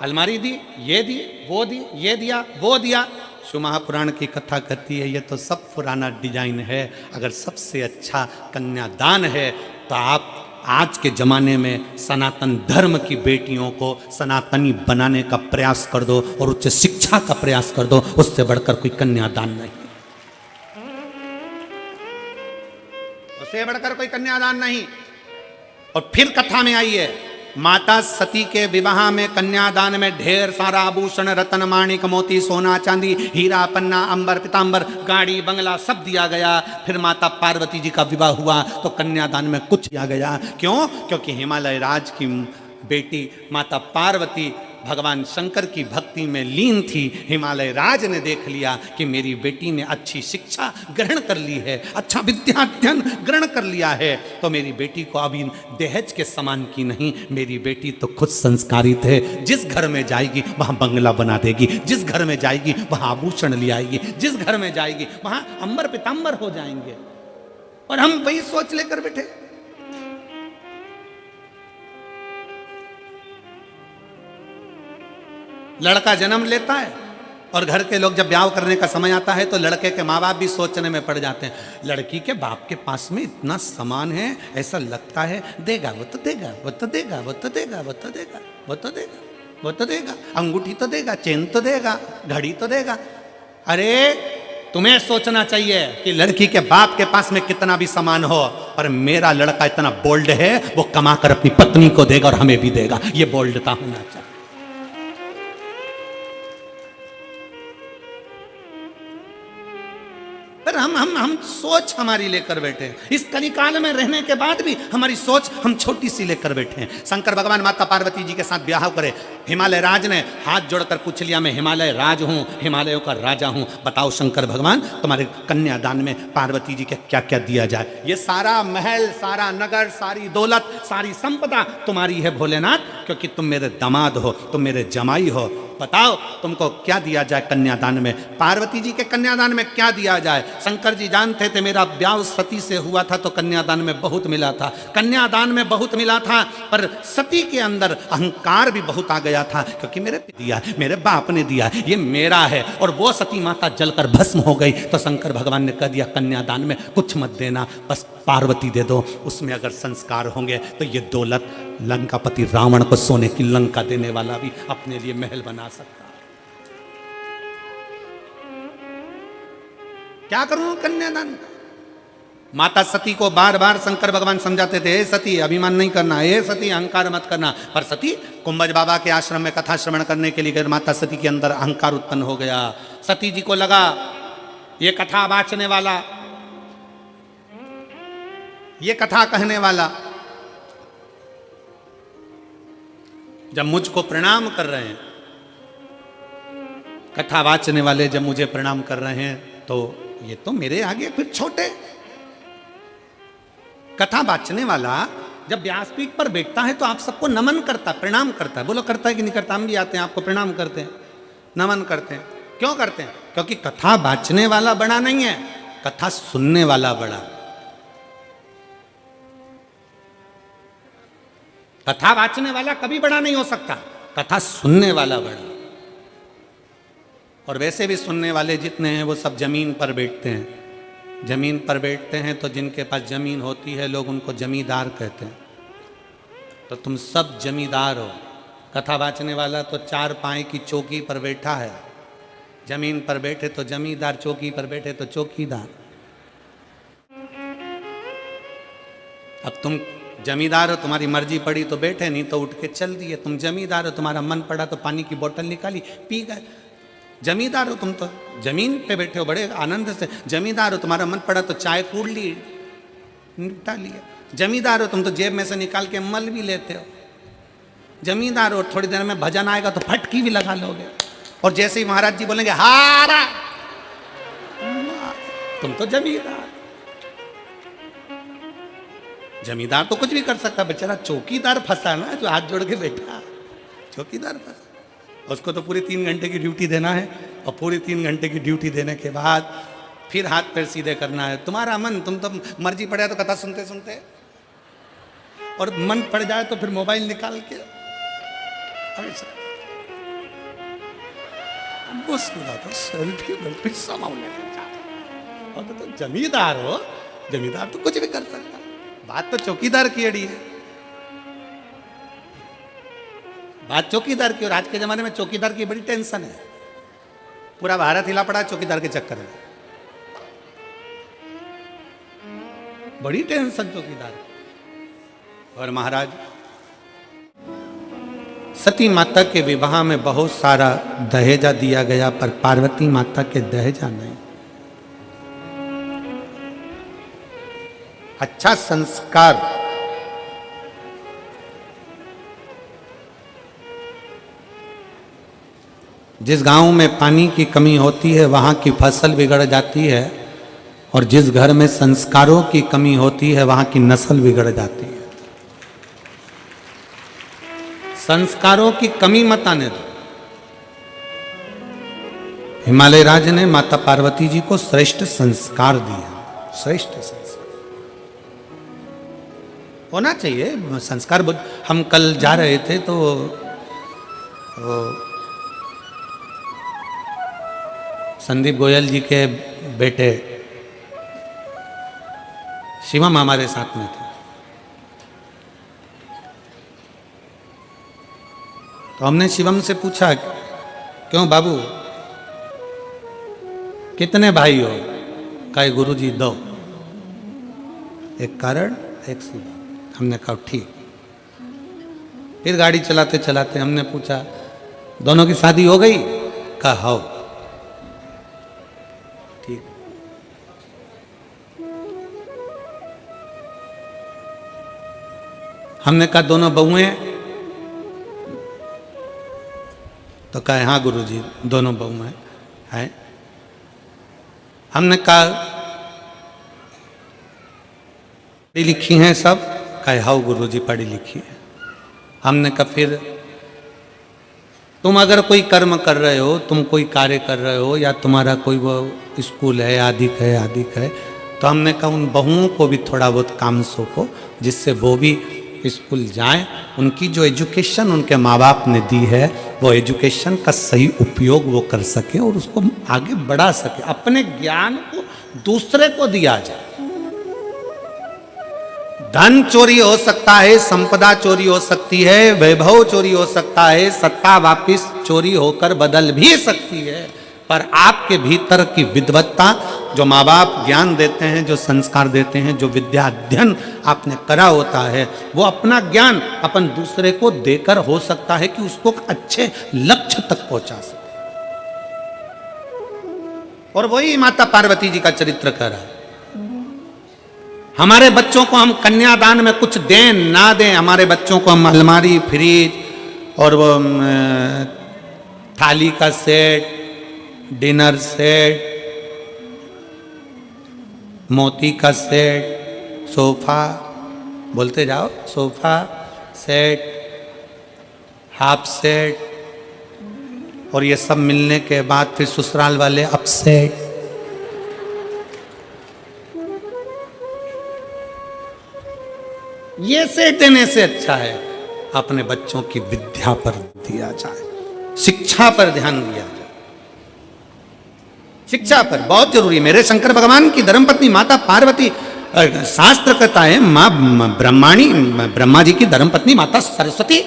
अलमारी दी, ये दी, वो दी, ये दिया, वो दिया। शिव महापुराण की कथा कहती है ये तो सब पुराना डिजाइन है। अगर सबसे अच्छा कन्यादान है तो आप आज के ज़माने में सनातन धर्म की बेटियों को सनातनी बनाने का प्रयास कर दो और उच्च शिक्षा का प्रयास कर दो, उससे बढ़कर कोई कन्यादान नहीं, उससे बढ़कर कोई कन्यादान नहीं। और फिर कथा में आई है माता सती के विवाह में कन्यादान में ढेर सारा आभूषण, रतन, माणिक, मोती, सोना, चांदी, हीरा, पन्ना, अंबर, पीतांबर, गाड़ी, बंगला सब दिया गया। फिर माता पार्वती जी का विवाह हुआ तो कन्यादान में कुछ दिया गया। क्यों? क्योंकि हिमालय राज की बेटी माता पार्वती भगवान शंकर की भक्ति में लीन थी। हिमालय राज ने देख लिया कि मेरी बेटी ने अच्छी शिक्षा ग्रहण कर ली है, अच्छा विद्याध्ययन ग्रहण कर लिया है, तो मेरी बेटी को अभी दहेज के समान की नहीं, मेरी बेटी तो खुद संस्कारित है। जिस घर में जाएगी वहाँ बंगला बना देगी, जिस घर में जाएगी वहाँ आभूषण ले आएगी, जिस घर में जाएगी वहाँ अंबर पीतांबर हो जाएंगे। और हम वही सोच लेकर बैठे। लड़का जन्म लेता है और घर के लोग जब ब्याह करने का समय आता है तो लड़के के माँ बाप भी सोचने में पड़ जाते हैं, लड़की के बाप के पास में इतना सामान है, ऐसा लगता है देगा, वो तो देगा, वो तो देगा, वो तो देगा, वो तो देगा, वो तो देगा, वो तो देगा, अंगूठी तो देगा, चेन तो देगा, घड़ी तो देगा। अरे तुम्हें सोचना चाहिए कि लड़की के बाप के पास में कितना भी सामान हो, पर मेरा लड़का इतना बोल्ड है, वो कमा कर अपनी पत्नी को देगा और हमें भी देगा। ये बोल्डता होना चाहिए। पर हम सोच हमारी लेकर बैठे हैं। इस कलिकाल में रहने के बाद भी हमारी सोच हम छोटी सी लेकर बैठे हैं। शंकर भगवान माता पार्वती जी के साथ ब्याह करे, हिमालय राज ने हाथ जोड़कर पूछ लिया, मैं हिमालय राज हूँ, हिमालयों का राजा हूँ, बताओ शंकर भगवान तुम्हारे कन्यादान में पार्वती जी के क्या क्या दिया जाए। ये सारा महल, सारा नगर, सारी दौलत, सारी संपदा तुम्हारी है भोलेनाथ, क्योंकि तुम मेरे दामाद हो, तुम मेरे जमाई हो। बताओ तुमको क्या दिया जाए कन्यादान में। पार्वती जी के कन्यादान में क्या दिया जाए। शंकर जी जानते थे मेरा ब्याह सती से हुआ था तो कन्यादान में बहुत मिला था, कन्यादान में बहुत मिला था, पर सती के अंदर अहंकार भी बहुत आ गया था, क्योंकि मेरे दिया, मेरे बाप ने दिया, ये मेरा है। और वो सती माता जलकर भस्म हो गई तो शंकर भगवान ने कह दिया कन्यादान में कुछ मत देना, बस पार्वती दे दो, उसमें अगर संस्कार होंगे तो ये दौलत लंकापति रावण को सोने की लंका देने वाला भी अपने लिए महल बना सकता। क्या करूं कन्यादान। माता सती को बार बार शंकर भगवान समझाते थे, हे सती अभिमान नहीं करना, हे सती अहंकार मत करना, पर सती कुंभज बाबा के आश्रम में कथा श्रवण करने के लिए गए, माता सती के अंदर अहंकार उत्पन्न हो गया। सती जी को लगा ये कथा वाचने वाला, ये कथा कहने वाला जब मुझको प्रणाम कर रहे हैं, कथा वाचने वाले जब मुझे प्रणाम कर रहे हैं तो ये तो मेरे आगे फिर छोटे। कथा वाचने वाला जब व्यासपीठ पर बैठता है तो आप सबको नमन करता, प्रणाम करता है। बोलो करता है कि नहीं करता। हम भी आते हैं, आपको प्रणाम करते हैं, नमन करते हैं। क्यों करते हैं? क्योंकि कथा वाचने वाला बड़ा नहीं है, कथा सुनने वाला बड़ा। कथा वाचने वाला कभी बड़ा नहीं हो सकता, कथा सुनने वाला बड़ा। और वैसे भी सुनने वाले जितने हैं वो सब जमीन पर बैठते हैं। जमीन पर बैठते हैं तो जिनके पास जमीन होती है लोग उनको जमींदार कहते हैं। तो तुम सब जमींदार हो। कथा वाचने वाला तो चार पाए की चौकी पर बैठा है, जमीन पर बैठे तो जमींदार, चौकी पर बैठे तो चौकीदार। अब तुम जमींदार हो, तुम्हारी मर्जी पड़ी तो बैठे, नहीं तो उठ के चल दिए। तुम जमींदार हो, तुम्हारा मन पड़ा तो पानी की बोतल निकाली पी गए। जमींदार हो तुम, तो जमीन पे बैठे हो बड़े आनंद से। जमींदार हो, तुम्हारा मन पड़ा तो चाय कूड़ ली, निपटा लिया। जमींदार हो तुम तो जेब में से निकाल के मल भी लेते हो। जमींदार हो, थोड़ी देर में भजन आएगा तो फटकी भी लगा लोगे। और जैसे ही महाराज जी बोलेंगे हारा, तुम तो जमींदार। जमींदार तो कुछ भी कर सकता, बेचारा चौकीदार फंसा ना, जो हाथ जोड़ के बैठा, चौकीदार फंसा। उसको तो पूरी 3 घंटे की ड्यूटी देना है, और पूरी 3 घंटे की ड्यूटी देने के बाद फिर हाथ पैर सीधे करना है। तुम्हारा मन, तुम तो मर्जी पड़े तो कथा सुनते सुनते, और मन पड़ जाए तो फिर मोबाइल निकाल के सेल्फी समाउने। और तो जमींदार हो, जमींदार तो कुछ भी कर सकता। बात तो चौकीदार की अड़ी है, बात चौकीदार की। और आज के जमाने में चौकीदार की बड़ी टेंशन है। पूरा भारत हिला पड़ा चौकीदार के चक्कर में, बड़ी टेंशन चौकीदार। और महाराज सती माता के विवाह में बहुत सारा दहेजा दिया गया, पर पार्वती माता के दहेजा नहीं। अच्छा संस्कार, जिस गांव में पानी की कमी होती है वहां की फसल बिगड़ जाती है, और जिस घर में संस्कारों की कमी होती है वहां की नस्ल बिगड़ जाती है। संस्कारों की कमी मत आने दो। हिमालय राज ने माता पार्वती जी को श्रेष्ठ संस्कार दिए, श्रेष्ठ संस्कार। होना चाहिए संस्कार। हम कल जा रहे थे तो संदीप गोयल जी के बेटे शिवम हमारे साथ में थे, तो हमने शिवम से पूछा, क्यों बाबू कितने भाई हो? कहे गुरुजी 2, एक कारण एक सीधा। हमने कहा ठीक। फिर गाड़ी चलाते चलाते हमने पूछा, दोनों की शादी हो गई? कहा हो। ठीक। हमने कहा दोनों बहुएं? तो कहा हाँ गुरुजी दोनों बहुएं हैं। हमने कहा पढ़ी लिखी हैं सब? कहे हाँ गुरुजी पढ़ी लिखी है। हमने कहा फिर तुम अगर कोई कर्म कर रहे हो, तुम कोई कार्य कर रहे हो, या तुम्हारा कोई वो स्कूल है, आदिक है, तो हमने कहा उन बहुओं को भी थोड़ा बहुत काम सौंपो, जिससे वो भी स्कूल जाएं, उनकी जो एजुकेशन उनके माँ बाप ने दी है वो एजुकेशन का सही उपयोग वो कर सके और उसको आगे बढ़ा सके, अपने ज्ञान को दूसरे को दिया जाए। धन चोरी हो सकता है, संपदा चोरी हो सकती है, वैभव चोरी हो सकता है, सत्ता वापिस चोरी होकर बदल भी सकती है, पर आपके भीतर की विद्वत्ता, जो माँ बाप ज्ञान देते हैं, जो संस्कार देते हैं, जो विद्या अध्ययन आपने करा होता है, वो अपना ज्ञान अपन दूसरे को देकर हो सकता है कि उसको अच्छे लक्ष्य तक पहुंचा सके। और वही माता पार्वती जी का चरित्र कर रहा है। हमारे बच्चों को हम कन्यादान में कुछ दें ना दें, हमारे बच्चों को हम अलमारी, फ्रिज और वो थाली का सेट, डिनर सेट, मोती का सेट, सोफा, बोलते जाओ, सोफा सेट, हाफ सेट, और ये सब मिलने के बाद फिर ससुराल वाले अपसेट। ये सेट देने से अच्छा है अपने बच्चों की विद्या पर दिया जाए, शिक्षा पर ध्यान दिया जाए। शिक्षा पर बहुत जरूरी है। मेरे शंकर भगवान की धर्मपत्नी माता पार्वती, शास्त्र कहता है मां ब्रह्मा जी की धर्मपत्नी माता सरस्वती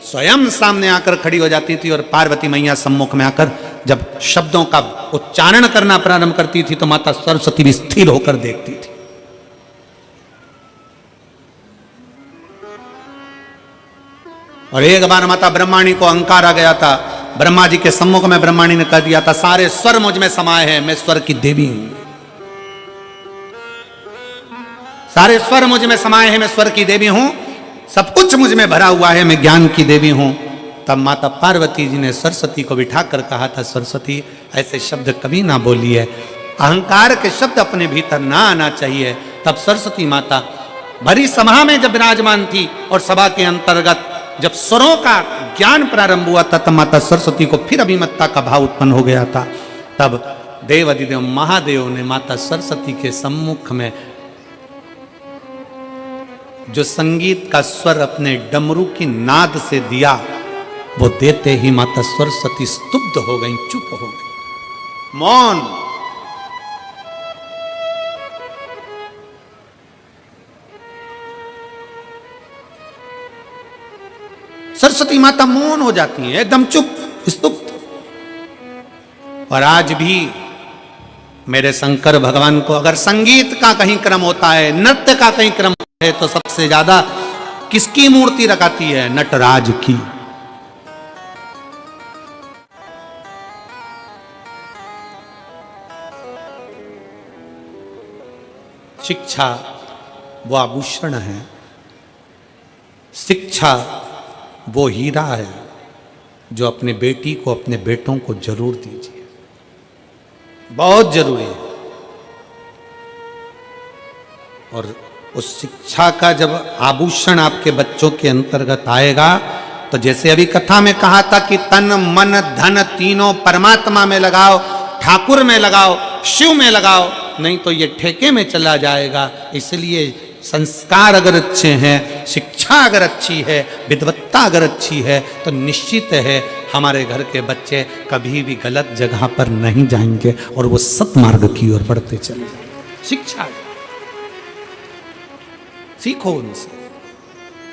स्वयं सामने आकर खड़ी हो जाती थी, और पार्वती मैया सम्मुख में आकर जब शब्दों का उच्चारण करना प्रारंभ करती थी तो माता सरस्वती भी स्थिर होकर देखती थी। और एक बार माता ब्रह्माणी को अहंकार आ गया था, ब्रह्मा जी के सम्मुख में ब्रह्माणी ने कह दिया था, सारे स्वर मुझ में समाये हैं, मैं स्वर की देवी हूं। सारे स्वर मुझ में समाये हैं, मैं स्वर की देवी हूं, सब कुछ मुझ में भरा हुआ है, मैं ज्ञान की देवी हूं। तब माता पार्वती जी ने सरस्वती को बिठाकर कहा था, सरस्वती ऐसे शब्द कभी ना बोलिए, अहंकार के शब्द अपने भीतर ना आना चाहिए। तब सरस्वती माता भरी सभा में जब विराजमान थी और सभा के अंतर्गत जब स्वरों का ज्ञान प्रारंभ हुआ था, तब माता सरस्वती को फिर अभिमत्ता का भाव उत्पन्न हो गया था। तब देव अधिदेव महादेव ने माता सरस्वती के सम्मुख में जो संगीत का स्वर अपने डमरू की नाद से दिया, वो देते ही माता सरस्वती स्तुब्ध हो गई, चुप हो गई, मौन। सरस्वती माता मौन हो जाती है, एकदम चुप, स्तुप्त। और आज भी मेरे शंकर भगवान को अगर संगीत का कहीं क्रम होता है, नृत्य का कहीं क्रम होता है, तो सबसे ज्यादा किसकी मूर्ति रखाती है? नटराज की। शिक्षा वो आभूषण है, शिक्षा वो हीरा है जो अपने बेटी को, अपने बेटों को जरूर दीजिए, बहुत जरूरी है। और उस शिक्षा का जब आभूषण आपके बच्चों के अंतर्गत आएगा, तो जैसे अभी कथा में कहा था कि तन मन धन तीनों परमात्मा में लगाओ, ठाकुर में लगाओ, शिव में लगाओ, नहीं तो ये ठेके में चला जाएगा। इसलिए संस्कार अगर अच्छे हैं, शिक्षा अगर अच्छी है, विद्वत्ता अगर अच्छी है, तो निश्चित है हमारे घर के बच्चे कभी भी गलत जगह पर नहीं जाएंगे और वो सत्मार्ग की ओर बढ़ते चले जाएंगे। शिक्षा सीखो उनसे।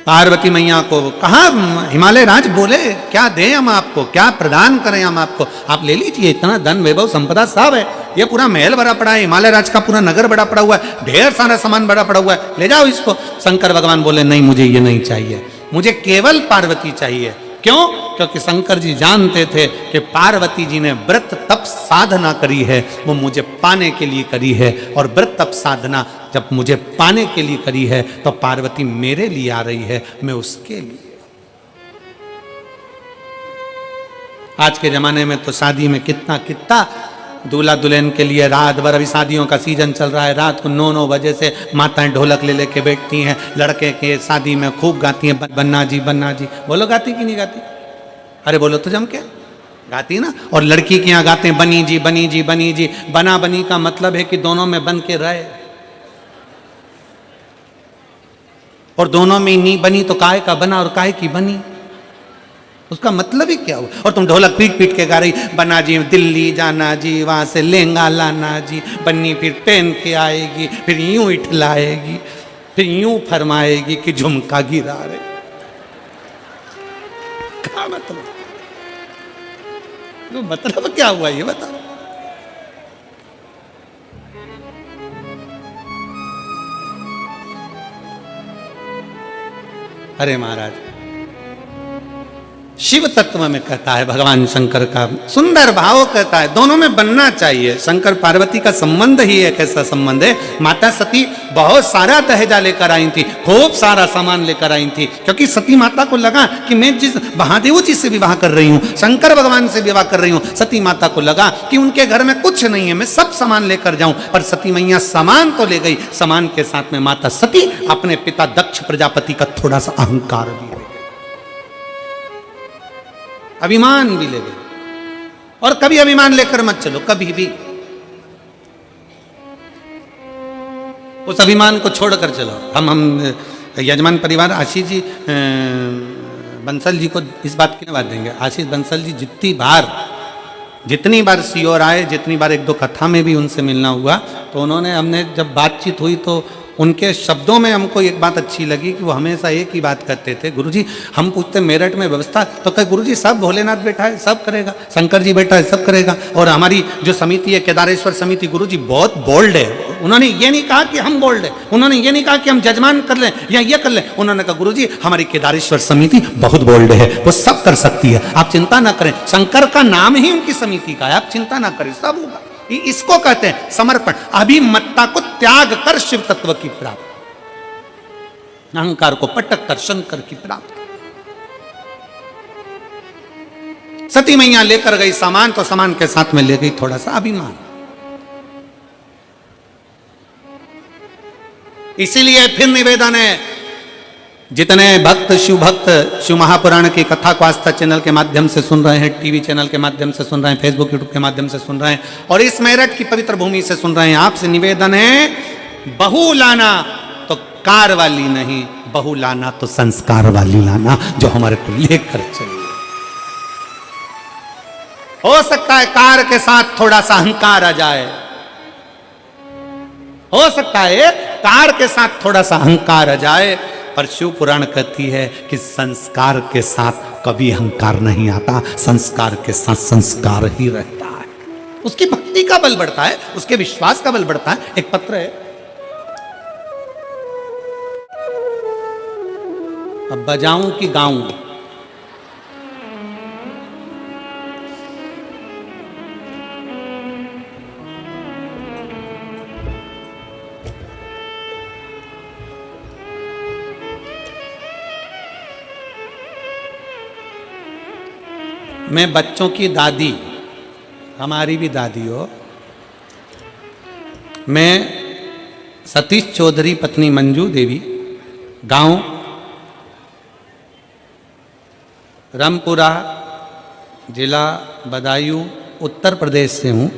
पार्वती मैया को कहा हिमालय राज बोले क्या दें हम आपको, क्या प्रदान करें हम आपको, आप ले लीजिए, इतना धन वैभव संपदा सब है, ये पूरा महल बड़ा पड़ा है, हिमालय राज का पूरा नगर बड़ा पड़ा हुआ है, ढेर सारा सामान बड़ा पड़ा हुआ है, ले जाओ इसको। शंकर भगवान बोले नहीं, मुझे ये नहीं चाहिए, मुझे केवल पार्वती चाहिए। क्यों? क्योंकि शंकर जी जानते थे कि पार्वती जी ने व्रत तप साधना करी है, वो मुझे पाने के लिए करी है, और व्रत तप साधना जब मुझे पाने के लिए करी है तो पार्वती मेरे लिए आ रही है, मैं उसके लिए। आज के जमाने में तो शादी में कितना कितना दूल्हा दुल्हन के लिए रात भर, अभी शादियों का सीजन चल रहा है, रात को 9-9 बजे से माताएं ढोलक ले लेके बैठती हैं, लड़के के शादी में खूब गाती हैं बन्ना जी बन्ना जी। बोलो गाती कि नहीं गाती? अरे बोलो तो जम के गाती ना। और लड़की के यहाँ गाते हैं बनी जी बनी जी बनी जी। बना बनी का मतलब है कि दोनों में बन के रहे, और दोनों में नहीं बनी तो काय का बना और काय की बनी, उसका मतलब ही क्या हुआ? और तुम ढोलक पीट पीट के गा रही बना जी दिल्ली जाना जी, वहां से लहंगा लाना जी, बन्नी फिर पहन के आएगी, फिर यूं इठलाएगी, फिर यूं फरमाएगी कि झुमका गिरा रहे। क्या मतलब? तो मतलब क्या हुआ ये बताओ। अरे महाराज, शिव तत्व में कहता है भगवान शंकर का सुंदर भाव कहता है दोनों में बनना चाहिए। शंकर पार्वती का संबंध ही एक ऐसा संबंध है। माता सती बहुत सारा दहेजा लेकर आई थी, खूब सारा सामान लेकर आई थी, क्योंकि सती माता को लगा कि मैं जिस महादेव जी से विवाह कर रही हूँ, शंकर भगवान से विवाह कर रही हूँ, सती माता को लगा कि उनके घर में कुछ नहीं है, मैं सब सामान लेकर जाऊं। पर सती मैया सामान तो ले गई, सामान के साथ में माता सती अपने पिता दक्ष प्रजापति का थोड़ा सा अहंकार भी ले गई, अभिमान भी ले गए। और कभी अभिमान लेकर मत चलो, कभी भी उस अभिमान को छोड़कर चलो। हम यजमान परिवार आशीष जी बंसल जी को इस बात की बात देंगे। आशीष बंसल जी जितनी बार सीओर आए, जितनी बार एक दो कथा में भी उनसे मिलना हुआ, तो उन्होंने हमने जब बातचीत हुई तो उनके शब्दों में हमको एक बात अच्छी लगी कि वो हमेशा एक ही बात करते थे, गुरुजी हम पूछते मेरठ में व्यवस्था, तो कहे गुरुजी सब भोलेनाथ बैठा है सब करेगा, शंकर जी बैठा है सब करेगा। और हमारी जो समिति है केदारेश्वर समिति, गुरुजी बहुत बोल्ड है। उन्होंने ये नहीं कहा कि हम बोल्ड है, उन्होंने ये नहीं कहा कि हम जजमान कर लें या ये कर लें, उन्होंने कहा गुरुजी हमारी केदारेश्वर समिति बहुत बोल्ड है, वो सब कर सकती है, आप चिंता ना करें। शंकर का नाम ही उनकी समिति का है, आप चिंता ना करें, सब होगा। इसको कहते हैं समर्पण। अभिमत्ता को त्याग कर शिव तत्व की प्राप्ति, अहंकार को पटक कर शंकर की प्राप्ति। सती मैया लेकर गई सामान, तो सामान के साथ में ले गई थोड़ा सा अभिमान। इसीलिए फिर निवेदन है, जितने भक्त शिव महापुराण की कथा को आस्था चैनल के माध्यम से सुन रहे हैं, टीवी चैनल के माध्यम से सुन रहे हैं, फेसबुक यूट्यूब के माध्यम से सुन रहे हैं, और इस मेरठ की पवित्र भूमि से सुन रहे हैं, आपसे निवेदन है बहू लाना तो कार वाली नहीं, बहू लाना तो संस्कार वाली लाना, जो हमारे को लेकर चलिए। हो सकता है कार के साथ थोड़ा सा अहंकार आ जाए, हो सकता है कार के साथ थोड़ा सा अहंकार आ जाए, पर शिव पुराण कहती है कि संस्कार के साथ कभी अहंकार नहीं आता, संस्कार के साथ संस्कार ही रहता है। उसकी भक्ति का बल बढ़ता है, उसके विश्वास का बल बढ़ता है। एक पत्र है, अब बजाऊं कि गाऊं, मैं बच्चों की दादी, हमारी भी दादी हो, मैं सतीश चौधरी पत्नी मंजू देवी, गांव रामपुरा, जिला बदायूं, उत्तर प्रदेश से हूँ।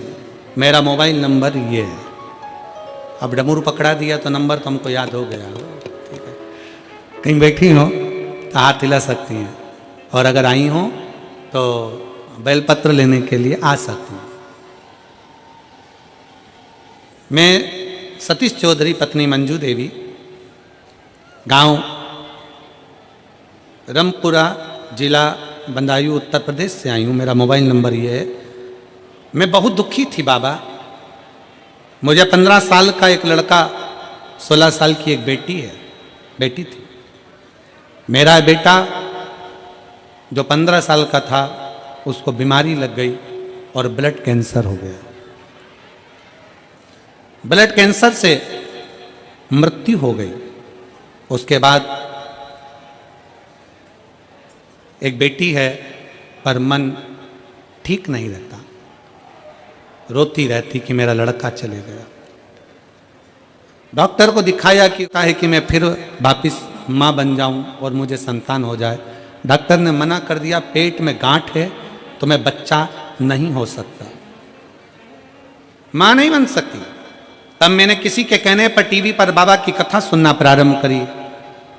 मेरा मोबाइल नंबर ये है, अब डमरू पकड़ा दिया तो नंबर तो हमको याद हो गया। ठीक है, कहीं बैठी हो तो हाथ हिला सकती हैं, और अगर आई हो तो बेलपत्र लेने के लिए आ सकती हैं। मैं सतीश चौधरी पत्नी मंजू देवी, गांव रमपुरा, जिला बंदायूं, उत्तर प्रदेश से आई हूँ। मेरा मोबाइल नंबर ये है। मैं बहुत दुखी थी बाबा। मुझे 15 साल का एक लड़का, 16 साल की एक बेटी थी। मेरा बेटा जो 15 साल का था उसको बीमारी लग गई और ब्लड कैंसर हो गया। ब्लड कैंसर से मृत्यु हो गई। उसके बाद एक बेटी है, पर मन ठीक नहीं रहता, रोती रहती कि मेरा लड़का चले गया। डॉक्टर को दिखाया कि मैं फिर वापिस माँ बन जाऊं और मुझे संतान हो जाए। डॉक्टर ने मना कर दिया, पेट में गांठ है तो मैं बच्चा नहीं हो सकता, माँ नहीं बन सकती। तब मैंने किसी के कहने पर टीवी पर बाबा की कथा सुनना प्रारंभ करी,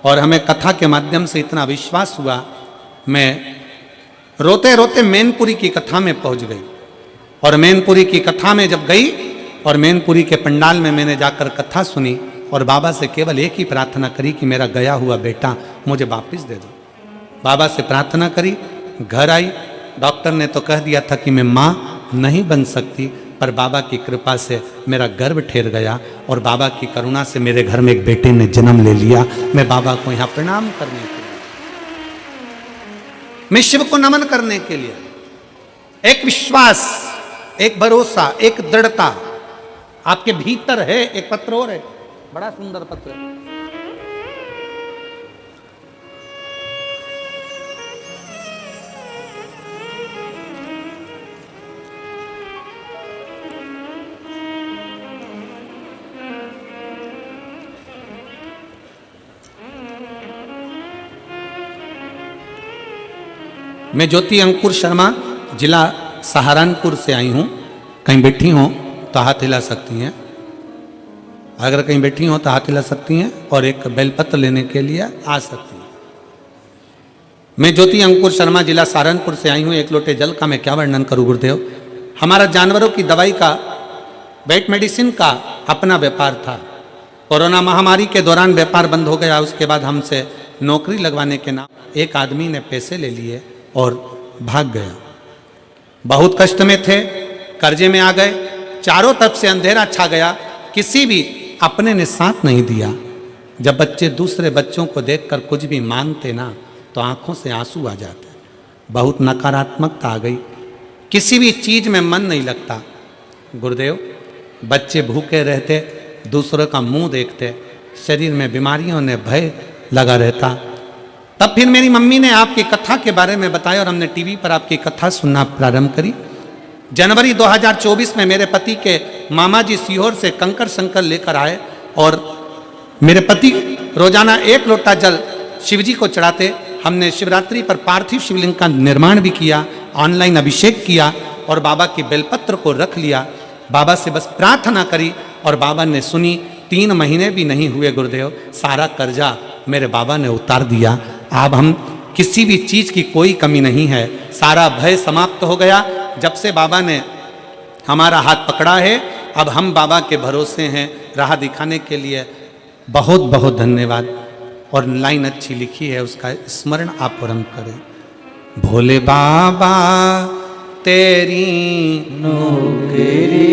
और हमें कथा के माध्यम से इतना विश्वास हुआ, मैं रोते रोते मैनपुरी की कथा में पहुंच गई। और मैनपुरी की कथा में जब गई और मैनपुरी के पंडाल में मैंने जाकर कथा सुनी और बाबा से केवल एक ही प्रार्थना करी कि मेरा गया हुआ बेटा मुझे वापस दे दो। बाबा से प्रार्थना करी, घर आई। डॉक्टर ने तो कह दिया था कि मैं माँ नहीं बन सकती, पर बाबा की कृपा से मेरा गर्भ ठहर गया और बाबा की करुणा से मेरे घर में एक बेटे ने जन्म ले लिया। मैं बाबा को यहाँ प्रणाम करने के लिए, मैं शिव को नमन करने के लिए, एक विश्वास, एक भरोसा, एक दृढ़ता आपके भीतर है। एक पत्र और है, बड़ा सुंदर पत्र है। मैं ज्योति अंकुर शर्मा, जिला सहारनपुर से आई हूँ। कहीं बैठी हो तो हाथ हिला सकती हैं, अगर कहीं बैठी हो तो हाथ हिला सकती हैं, और एक बेलपत्र लेने के लिए आ सकती हैं। मैं ज्योति अंकुर शर्मा, जिला सहारनपुर से आई हूँ। एक लोटे जल का मैं क्या वर्णन करूँ गुरुदेव। हमारा जानवरों की दवाई का, वेट मेडिसिन का अपना व्यापार था। कोरोना महामारी के दौरान व्यापार बंद हो गया। उसके बाद हमसे नौकरी लगवाने के नाम एक आदमी ने पैसे ले लिए और भाग गया। बहुत कष्ट में थे, कर्जे में आ गए, चारों तरफ से अंधेरा छा गया, किसी भी अपने ने साथ नहीं दिया। जब बच्चे दूसरे बच्चों को देखकर कुछ भी मांगते ना तो आंखों से आंसू आ जाते। बहुत नकारात्मकता आ गई, किसी भी चीज में मन नहीं लगता। गुरुदेव, बच्चे भूखे रहते, दूसरों का मुंह देखते, शरीर में बीमारियों ने भय लगा रहता। तब फिर मेरी मम्मी ने आपकी कथा के बारे में बताया और हमने टीवी पर आपकी कथा सुनना प्रारंभ करी। जनवरी 2024 में मेरे पति के मामा जी सीहोर से कंकर शंकर लेकर आए और मेरे पति रोजाना 1 लोटा जल शिवजी को चढ़ाते। हमने शिवरात्रि पर पार्थिव शिवलिंग का निर्माण भी किया, ऑनलाइन अभिषेक किया और बाबा की बेलपत्र को रख लिया। बाबा से बस प्रार्थना करी और बाबा ने सुनी। 3 महीने भी नहीं हुए गुरुदेव, सारा कर्जा मेरे बाबा ने उतार दिया। अब हम किसी भी चीज़ की कोई कमी नहीं है, सारा भय समाप्त हो गया। जब से बाबा ने हमारा हाथ पकड़ा है, अब हम बाबा के भरोसे हैं। राह दिखाने के लिए बहुत बहुत धन्यवाद। और लाइन अच्छी लिखी है, उसका स्मरण आप परम करें। भोले बाबा तेरी नौकरी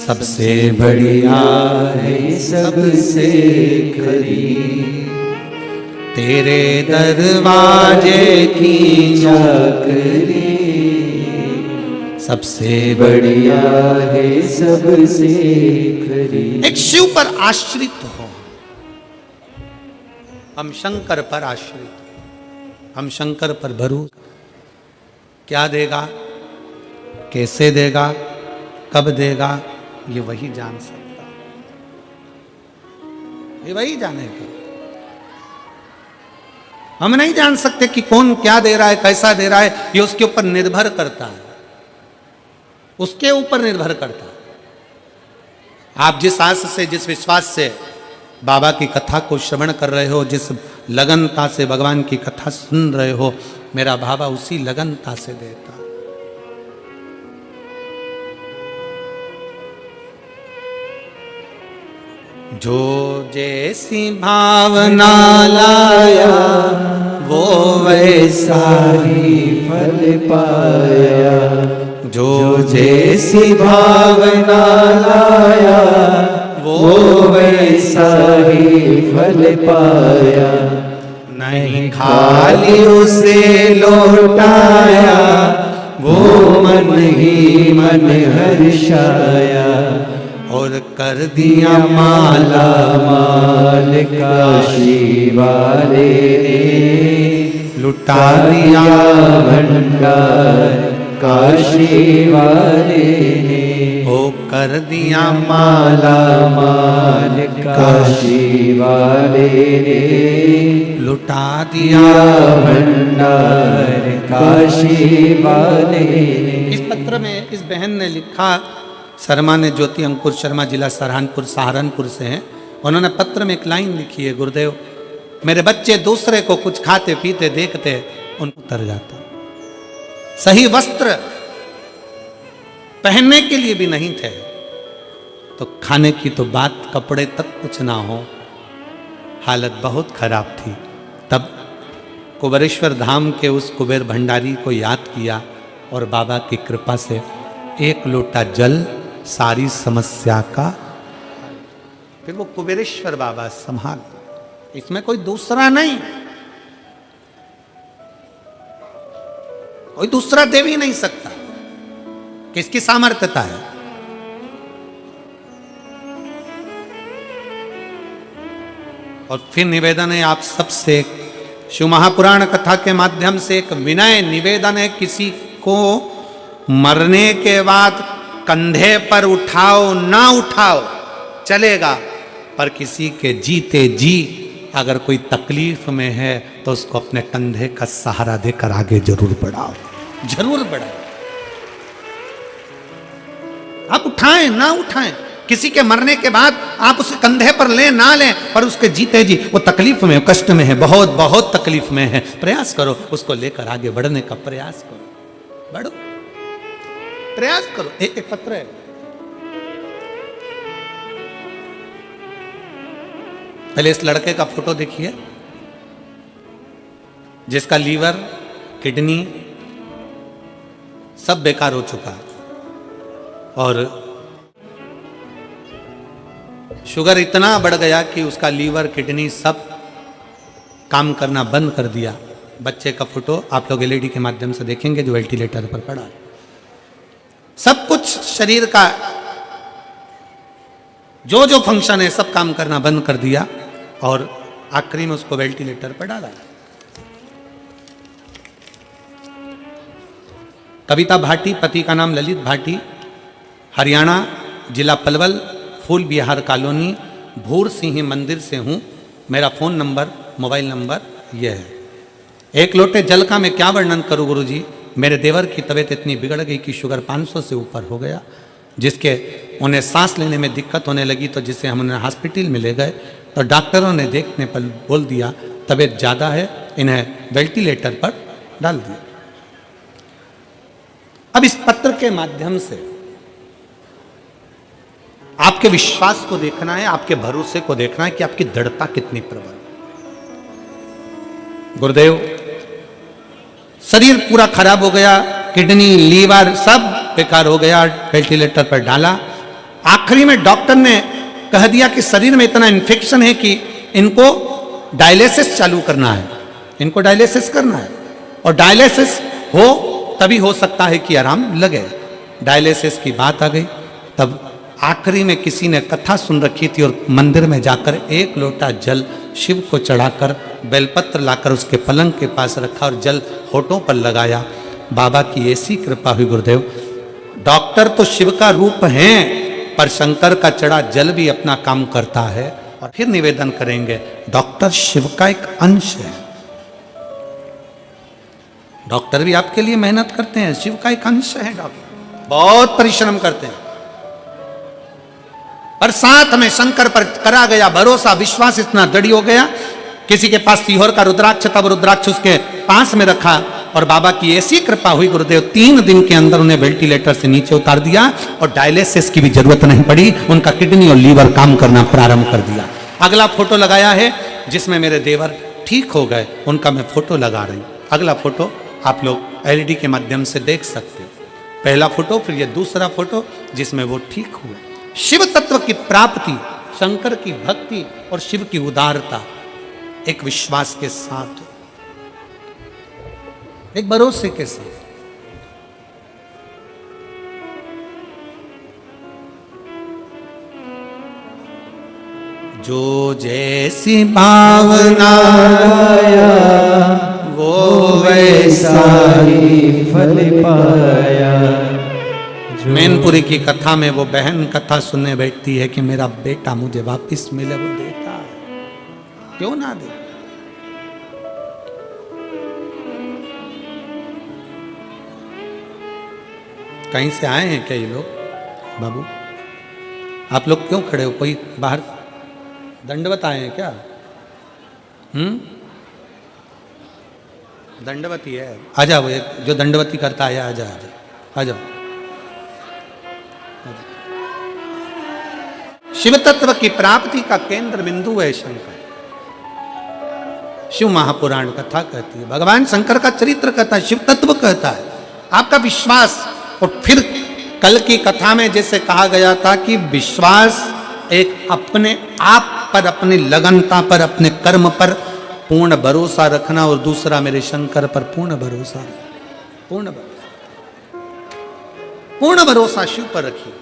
सबसे बढ़िया है, सबसे खरी, तेरे दरवाजे की चाकरी सबसे बढ़िया है, सबसे खरी। एक शिव पर आश्रित हो, हम शंकर पर आश्रित, हम शंकर पर भरोसा। क्या देगा, कैसे देगा, कब देगा, ये वही जान सकता, ये वही जानेगा। हम नहीं जान सकते कि कौन क्या दे रहा है, कैसा दे रहा है, ये उसके ऊपर निर्भर करता है, उसके ऊपर निर्भर करता है। आप जिस आस से, जिस विश्वास से बाबा की कथा को श्रवण कर रहे हो, जिस लगनता से भगवान की कथा सुन रहे हो, मेरा बाबा उसी लगनता से देता। जो जैसी भावना लाया वो वैसा ही फल पाया। जो जैसी भावना लाया वो वैसा ही फल पाया। नहीं खाली उसे लौटाया वो मन ही मन हर्षाया। और कर दिया माला माल काशी वाले ने लुटा दिया भंडार काशी वाले ने। ओ कर दिया माला माल काशी वाले ने लुटा दिया भंडार काशी वाले ने। इस पत्र में इस बहन ने लिखा, शर्मा ने ज्योति अंकुर शर्मा, जिला सहारनपुर से हैं। उन्होंने पत्र में एक लाइन लिखी है, गुरुदेव मेरे बच्चे दूसरे को कुछ खाते पीते देखते उनको उतर जाता, सही वस्त्र पहनने के लिए भी नहीं थे, तो खाने की तो बात, कपड़े तक कुछ ना हो, हालत बहुत खराब थी। तब कुबेरेश्वर धाम के उस कुबेर भंडारी को याद किया और बाबा की कृपा से एक लोटा जल सारी समस्या का, फिर वो कुबेरेश्वर बाबा संभाल, इसमें कोई दूसरा नहीं, कोई दूसरा दे भी नहीं सकता। किसकी सामर्थ्यता है? और फिर निवेदन है आप सबसे, शिव महापुराण कथा के माध्यम से एक विनय निवेदन है, किसी को मरने के बाद कंधे पर उठाओ ना उठाओ चलेगा, पर किसी के जीते जी अगर कोई तकलीफ में है तो उसको अपने कंधे का सहारा देकर आगे जरूर बढ़ाओ, जरूर बढ़ाओ। आप उठाएं ना उठाएं, किसी के मरने के बाद आप उसे कंधे पर लें ना लें, पर उसके जीते जी वो तकलीफ में, कष्ट में है, बहुत बहुत तकलीफ में है, प्रयास करो उसको लेकर आगे बढ़ने का प्रयास करो, बढ़ो, प्रयास करो। एक पत्र है, पहले इस लड़के का फोटो देखिए जिसका लीवर, किडनी सब बेकार हो चुका है और शुगर इतना बढ़ गया कि उसका लीवर, किडनी सब काम करना बंद कर दिया। बच्चे का फोटो आप लोग एलईडी के माध्यम से देखेंगे जो वेंटिलेटर पर पड़ा है। सब कुछ शरीर का जो जो फंक्शन है सब काम करना बंद कर दिया और आखिरी में उसको वेंटिलेटर पर डाला। कविता भाटी, पति का नाम ललित भाटी, हरियाणा, जिला पलवल, फूल विहार कॉलोनी, भूर सिंह मंदिर से हूं। मेरा फोन नंबर, मोबाइल नंबर यह है। एक लोटे जल का मैं क्या वर्णन करूं गुरुजी, मेरे देवर की तबीयत इतनी बिगड़ गई कि शुगर 500 से ऊपर हो गया, जिसके उन्हें सांस लेने में दिक्कत होने लगी, तो जिसे हम उन्हें हॉस्पिटल में ले गए तो डॉक्टरों ने देखने पर बोल दिया तबीयत ज़्यादा है, इन्हें वेंटिलेटर पर डाल दिया। अब इस पत्र के माध्यम से आपके विश्वास को देखना है, आपके भरोसे को देखना है कि आपकी दृढ़ता कितनी प्रबल। गुरुदेव शरीर पूरा खराब हो गया, किडनी, लीवर सब बेकार हो गया, वेंटिलेटर पर डाला। आखिरी में डॉक्टर ने कह दिया कि शरीर में इतना इन्फेक्शन है कि इनको डायलिसिस चालू करना है, इनको डायलिसिस करना है और डायलिसिस हो तभी हो सकता है कि आराम लगे। डायलिसिस की बात आ गई। तब आखिरी में किसी ने कथा सुन रखी थी और मंदिर में जाकर एक लोटा जल शिव को चढ़ाकर बेलपत्र लाकर उसके पलंग के पास रखा और जल होठों पर लगाया। बाबा की ऐसी कृपा हुई गुरुदेव, डॉक्टर तो शिव का रूप हैं पर शंकर का चढ़ा जल भी अपना काम करता है। और फिर निवेदन करेंगे, डॉक्टर शिव का एक अंश है, डॉक्टर भी आपके लिए मेहनत करते हैं, शिव का एक अंश है, डॉक्टर बहुत परिश्रम करते हैं। और साथ में शंकर पर करा गया भरोसा, विश्वास इतना दृढ़ हो गया। किसी के पास सीहोर का रुद्राक्ष था, वो रुद्राक्ष उसके पास में रखा और बाबा की ऐसी कृपा हुई, गुरुदेव 3 दिन के अंदर उन्हें वेंटिलेटर से नीचे उतार दिया और डायलिसिस की भी जरूरत नहीं पड़ी। उनका किडनी और लीवर काम करना प्रारंभ कर दिया। अगला फोटो लगाया है जिसमें मेरे देवर ठीक हो गए, उनका मैं फोटो लगा रही हूँ। अगला फोटो आप लोग एलईडी के माध्यम से देख सकते हो। पहला फोटो, फिर ये दूसरा फोटो जिसमें वो ठीक हुए। शिव तत्व की प्राप्ति, शंकर की भक्ति और शिव की उदारता एक विश्वास के साथ, एक भरोसे के साथ। जो जैसी भावना वो वैसा ही फल पाया। मैनपुरी की कथा में वो बहन कथा सुनने बैठती है कि मेरा बेटा मुझे वापस मिले, वो देता है, क्यों ना दे। कहीं से आए हैं क्या ये लोग? बाबू आप लोग क्यों खड़े हो? कोई बाहर दंडवत आए हैं क्या? दंडवती है, आ जाओ। एक जो दंडवती करता है, आ जाओ आ जाओ। शिव तत्व की प्राप्ति का केंद्र बिंदु है शंकर। शिव महापुराण कथा कहती है, भगवान शंकर का चरित्र कहता है, शिव तत्व कहता है। आपका विश्वास, और फिर कल की कथा में जैसे कहा गया था कि विश्वास एक अपने आप पर, अपनी लगनता पर, अपने कर्म पर पूर्ण भरोसा रखना, और दूसरा मेरे शंकर पर पूर्ण भरोसा, पूर्ण भरोसा शिव पर रखिए।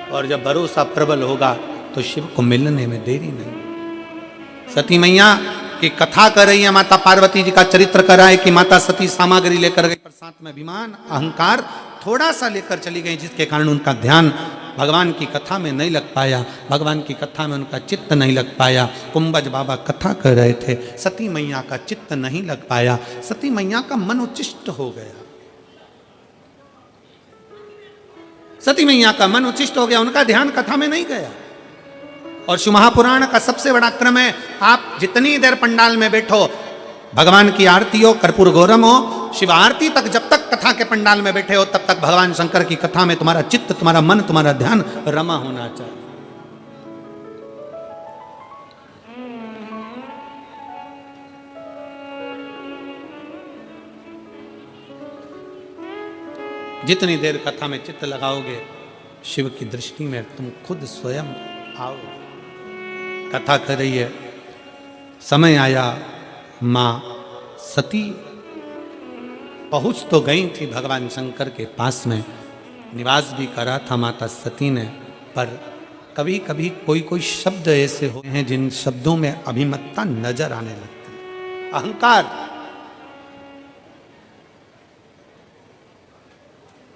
और जब भरोसा प्रबल होगा तो शिव को मिलने में देरी नहीं। सती मैया की कथा कर रही है, माता पार्वती जी का चरित्र कर रहा है कि माता सती सामग्री लेकर गई, पर साथ में अभिमान, अहंकार थोड़ा सा लेकर चली गई, जिसके कारण उनका ध्यान भगवान की कथा में नहीं लग पाया, भगवान की कथा में उनका चित्त नहीं लग पाया। कुंभज बाबा कथा कर रहे थे, सती मैया का चित्त नहीं लग पाया, सती मैया का मन उच्चिष्ट हो गया, सती मैया का मन उच्चिष्ट हो गया, उनका ध्यान कथा में नहीं गया। और शिव महापुराण का सबसे बड़ा क्रम है, आप जितनी देर पंडाल में बैठो, भगवान की आरती हो, कर्पूर गौरम हो, शिव आरती तक जब तक कथा के पंडाल में बैठे हो, तब तक भगवान शंकर की कथा में तुम्हारा चित्त, तुम्हारा मन, तुम्हारा ध्यान रमा होना चाहिए। जितनी देर कथा में चित्त लगाओगे, शिव की दृष्टि में तुम खुद स्वयं आओगे। कथा कर रही है, समय आया, मां सती पहुंच तो गई थी भगवान शंकर के पास में, निवास भी करा था माता सती ने, पर कभी कभी कोई कोई शब्द ऐसे होते हैं जिन शब्दों में अभिमतता नजर आने लगती है, अहंकार।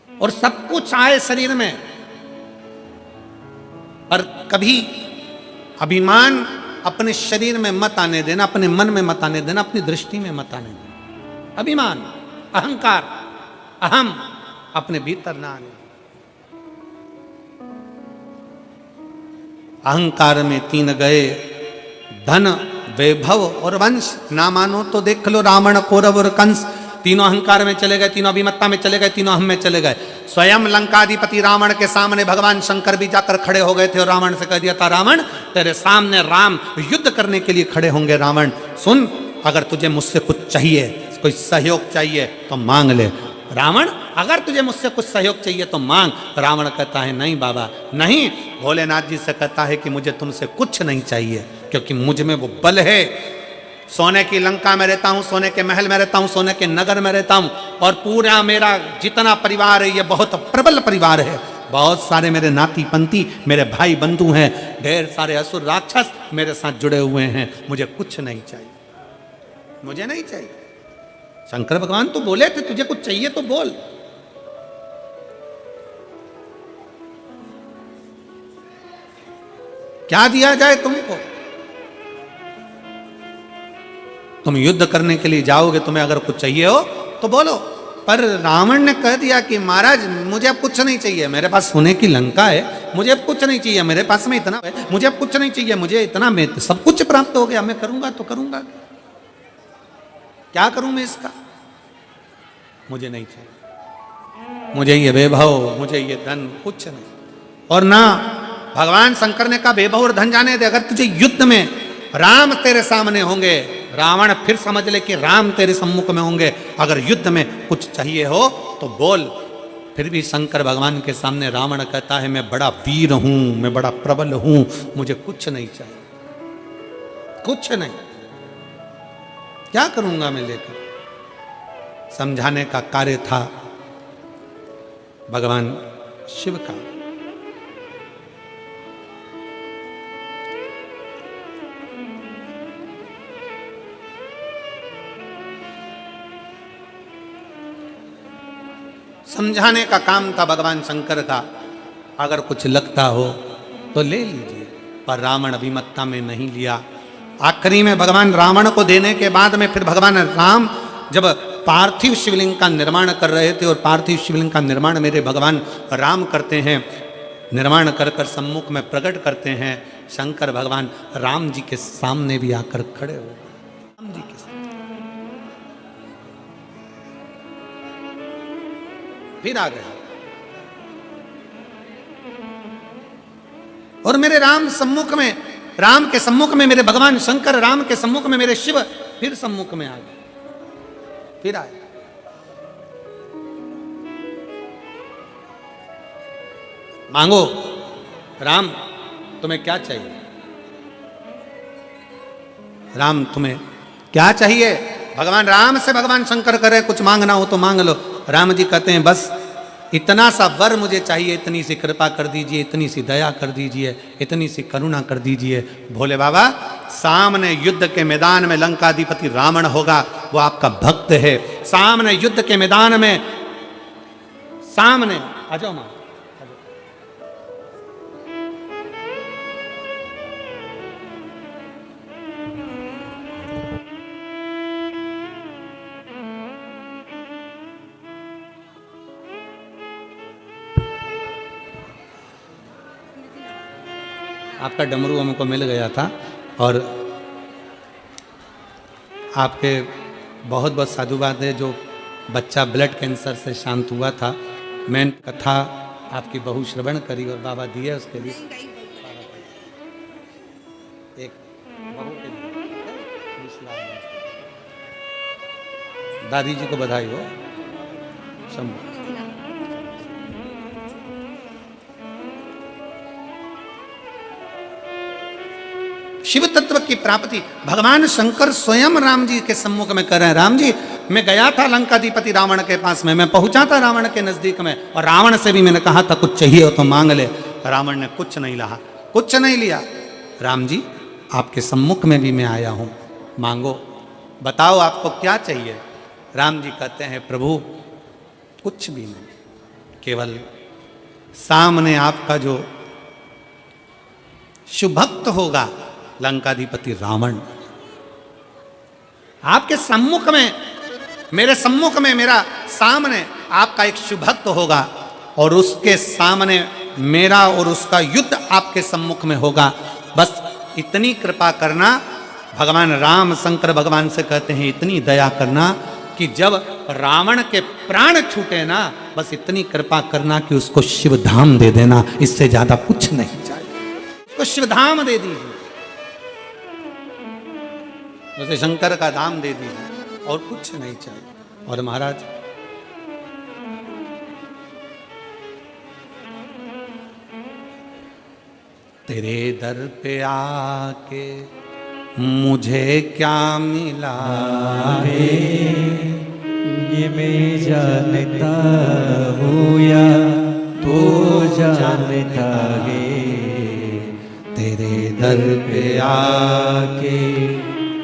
और सब कुछ आए शरीर में, पर कभी अभिमान अपने शरीर में मत आने देना, अपने मन में मत आने देना, अपनी दृष्टि में मत आने देना। अभिमान, अहंकार, अहम अपने भीतर ना आने। अहंकार में 3 गए, धन, वैभव और वंश। ना मानो तो देख लो रावण, कौरव और कंस, तीनों अहंकार में चले गए, तीनों अभिमत्ता में चले गए, तीनों अहम में चले गए। स्वयं लंकाधिपति रावण के सामने भगवान शंकर भी जाकर खड़े हो गए थे और रावण से कह दिया था, रावण तेरे सामने राम युद्ध करने के लिए खड़े होंगे। रावण सुन, अगर तुझे मुझसे कुछ चाहिए, कोई सहयोग चाहिए तो मांग ले। रावण अगर तुझे मुझसे कुछ सहयोग चाहिए तो मांग। रावण कहता है नहीं बाबा नहीं। भोलेनाथ जी से कहता है कि मुझे तुमसे कुछ नहीं चाहिए, क्योंकि मुझ में वो बल है। सोने की लंका में रहता हूँ, सोने के महल में रहता हूँ, सोने के नगर में रहता हूँ, और पूरा मेरा जितना परिवार है ये बहुत प्रबल परिवार है। बहुत सारे मेरे नाती पंती, मेरे भाई बंधु हैं, ढेर सारे असुर राक्षस मेरे साथ जुड़े हुए हैं। मुझे कुछ नहीं चाहिए, मुझे नहीं चाहिए। शंकर भगवान तो बोले थे तुझे कुछ चाहिए तो बोल। क्या दिया जाए तुमको? तुम युद्ध करने के लिए जाओगे, तुम्हें अगर कुछ चाहिए हो तो बोलो। पर रावण ने कह दिया कि महाराज मुझे अब कुछ नहीं चाहिए, मेरे पास सोने की लंका है, मुझे अब कुछ नहीं चाहिए, मेरे पास में इतना है, मुझे अब कुछ नहीं चाहिए, मुझे इतना में सब कुछ प्राप्त हो गया, मैं करूंगा तो करूंगा, क्या करूं मैं इसका, मुझे नहीं चाहिए, मुझे ये वैभव, मुझे ये धन कुछ नहीं। और ना भगवान शंकर ने कहा वैभव और धन जाने दे, अगर तुझे युद्ध में राम तेरे सामने होंगे, रावण फिर समझ ले कि राम तेरे सम्मुख में होंगे, अगर युद्ध में कुछ चाहिए हो तो बोल। फिर भी शंकर भगवान के सामने रावण कहता है मैं बड़ा वीर हूं, मैं बड़ा प्रबल हूं, मुझे कुछ नहीं चाहिए, कुछ नहीं, क्या करूंगा मैं लेकर। समझाने का कार्य था भगवान शिव का। समझाने का काम था भगवान शंकर का, अगर कुछ लगता हो तो ले लीजिए, पर रावण अभिमतता में नहीं लिया। आखिरी में भगवान रावण को देने के बाद में फिर भगवान राम जब पार्थिव शिवलिंग का निर्माण कर रहे थे, और पार्थिव शिवलिंग का निर्माण मेरे भगवान राम करते हैं, निर्माण कर कर सम्मुख में प्रकट करते हैं, शंकर भगवान राम जी के सामने भी आकर खड़े हो गए, राम जी के सामने फिर आ गए, और मेरे राम सम्मुख में, राम के सम्मुख में मेरे भगवान शंकर, राम के सम्मुख में मेरे शिव फिर सम्मुख में आ गए, फिर आए। मांगो राम तुम्हें क्या चाहिए, राम तुम्हें क्या चाहिए। भगवान राम से भगवान शंकर करे कुछ मांगना हो तो मांग लो। राम जी कहते हैं बस इतना सा वर मुझे चाहिए, इतनी सी कृपा कर दीजिए, इतनी सी दया कर दीजिए, इतनी सी करुणा कर दीजिए। भोले बाबा सामने युद्ध के मैदान में लंकाधिपति रावण होगा, वो आपका भक्त है, सामने युद्ध के मैदान में, सामने आ जाओ मां, आपका डमरू हमको मिल गया था, और आपके बहुत बहुत साधुवाद है, जो बच्चा ब्लड कैंसर से शांत हुआ था। मैं कथा आपकी बहु श्रवण करी और बाबा दिए उसके लिए एक बहू के लिए दादी जी को बधाई हो। शंभू शिव तत्व की प्राप्ति भगवान शंकर स्वयं राम जी के सम्मुख में कर रहे हैं। राम जी मैं गया था लंकाधिपति रावण के पास में, मैं पहुंचा था रावण के नजदीक में, और रावण से भी मैंने कहा था कुछ चाहिए हो तो मांग ले। रावण ने कुछ नहीं लहा, कुछ नहीं लिया। राम जी आपके सम्मुख में भी मैं आया हूं, मांगो, बताओ आपको क्या चाहिए। राम जी कहते हैं प्रभु कुछ भी नहीं, केवल सामने आपका जो शुभक्त होगा लंकाधिपति रावण, आपके सम्मुख में, मेरे सम्मुख में, मेरा सामने आपका एक शुभक्त होगा, और उसके सामने मेरा और उसका युद्ध आपके सम्मुख में होगा। बस इतनी कृपा करना। भगवान राम शंकर भगवान से कहते हैं इतनी दया करना कि जब रावण के प्राण छूटे ना, बस इतनी कृपा करना कि उसको शिवधाम दे देना, इससे ज्यादा कुछ नहीं चाहिए, उसको शिवधाम दे दीजिए, उसे शंकर का धाम दे दीजिए, और कुछ नहीं चाहिए। और महाराज तेरे दर पे आके मुझे क्या मिला है, ये मैं जानता हूँ या तो जानता है। तेरे दर पे आके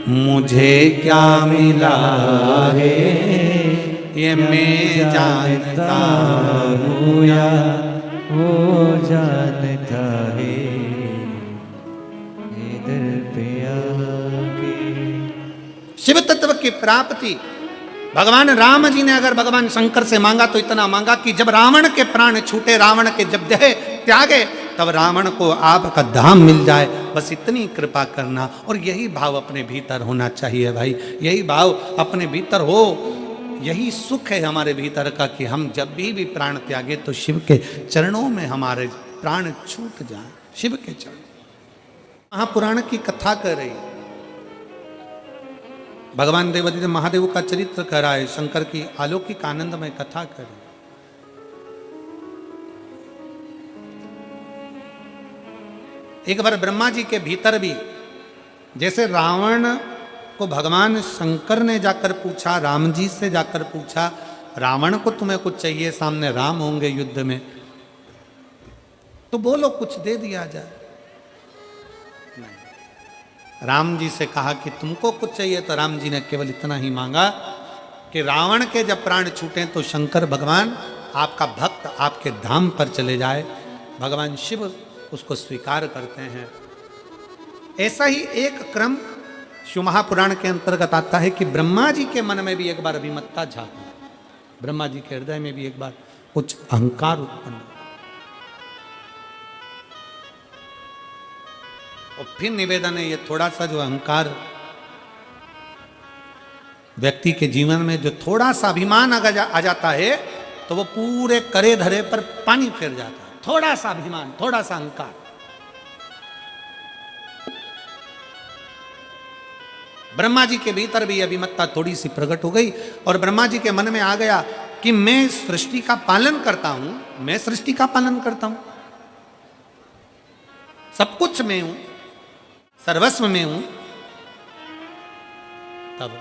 मुझे क्या मिला है, ये मैं जानता हूँ या वो जानता है। इधर पे आके शिव तत्व की प्राप्ति भगवान राम जी ने अगर भगवान शंकर से मांगा तो इतना मांगा कि जब रावण के प्राण छूटे, रावण के जब देह त्यागे, तब रावण को आपका धाम मिल जाए, बस इतनी कृपा करना। और यही भाव अपने भीतर होना चाहिए भाई, यही भाव अपने भीतर हो, यही सुख है हमारे भीतर का कि हम जब भी प्राण त्यागे तो शिव के चरणों में हमारे प्राण छूट जाए, शिव के चरण। महापुराण की कथा कर रही, भगवान देवादिदेव महादेव का चरित्र कर रहा है, शंकर की अलौकिक आनंदमय कथा कर रही। एक बार ब्रह्मा जी के भीतर भी, जैसे रावण को भगवान शंकर ने जाकर पूछा, राम जी से जाकर पूछा, रावण को तुम्हें कुछ चाहिए, सामने राम होंगे युद्ध में, तो बोलो कुछ दे दिया जाए। नहीं, राम जी से कहा कि तुमको कुछ चाहिए, तो राम जी ने केवल इतना ही मांगा कि रावण के जब प्राण छूटे तो शंकर भगवान आपका भक्त आपके धाम पर चले जाए। भगवान शिव उसको स्वीकार करते हैं। ऐसा ही एक क्रम शिव महापुराण के अंतर्गत आता है कि ब्रह्मा जी के मन में भी एक बार अभिमत्ता झांकी, ब्रह्मा जी के हृदय में भी एक बार कुछ अहंकार उत्पन्न, और फिर निवेदन है, ये थोड़ा सा जो अहंकार व्यक्ति के जीवन में जो थोड़ा सा अभिमान आ जाता है तो वो पूरे करे धरे पर पानी फेर जाता है। थोड़ा सा अभिमान, थोड़ा सा अहंकार। ब्रह्मा जी के भीतर भी अभिमत्ता थोड़ी सी प्रकट हो गई और ब्रह्मा जी के मन में आ गया कि मैं सृष्टि का पालन करता हूं, मैं सृष्टि का पालन करता हूं, सब कुछ मैं हूं, सर्वस्व में हूं। तब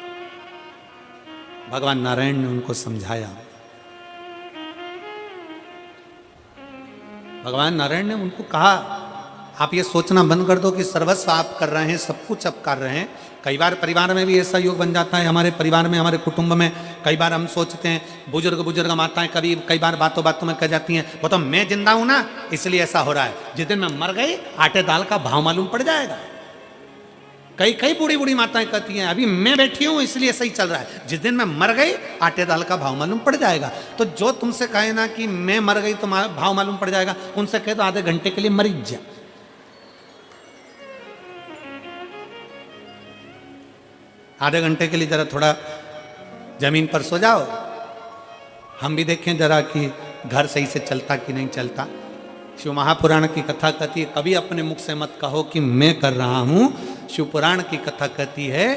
भगवान नारायण ने उनको समझाया, भगवान नारायण ने उनको कहा, आप ये सोचना बंद कर दो कि सर्वस्व आप कर रहे हैं, सब कुछ आप कर रहे हैं। कई बार परिवार में भी ऐसा योग बन जाता है, हमारे परिवार में, हमारे कुटुंब में कई बार हम सोचते हैं, बुजुर्ग माताएं कई बार बातों बातों में कह जाती हैं, वो तो मैं जिंदा हूं ना इसलिए ऐसा हो रहा है, जिस दिन मैं मर गई आटे दाल का भाव मालूम पड़ जाएगा। कई बूढ़ी माताएं कहती हैं, अभी मैं बैठी हूं इसलिए सही चल रहा है, जिस दिन मैं मर गई आटे दाल का भाव मालूम पड़ जाएगा। तो जो तुमसे कहे ना कि मैं मर गई तो भाव मालूम पड़ जाएगा, उनसे कहे तो आधे घंटे के लिए मर जा, आधे घंटे के लिए जरा थोड़ा जमीन पर सो जाओ, हम भी देखें जरा कि घर सही से चलता कि नहीं चलता। शिव महापुराण की कथा कहती है, कभी अपने मुख से मत कहो कि मैं कर रहा हूं। शिव पुराण की कथा कहती है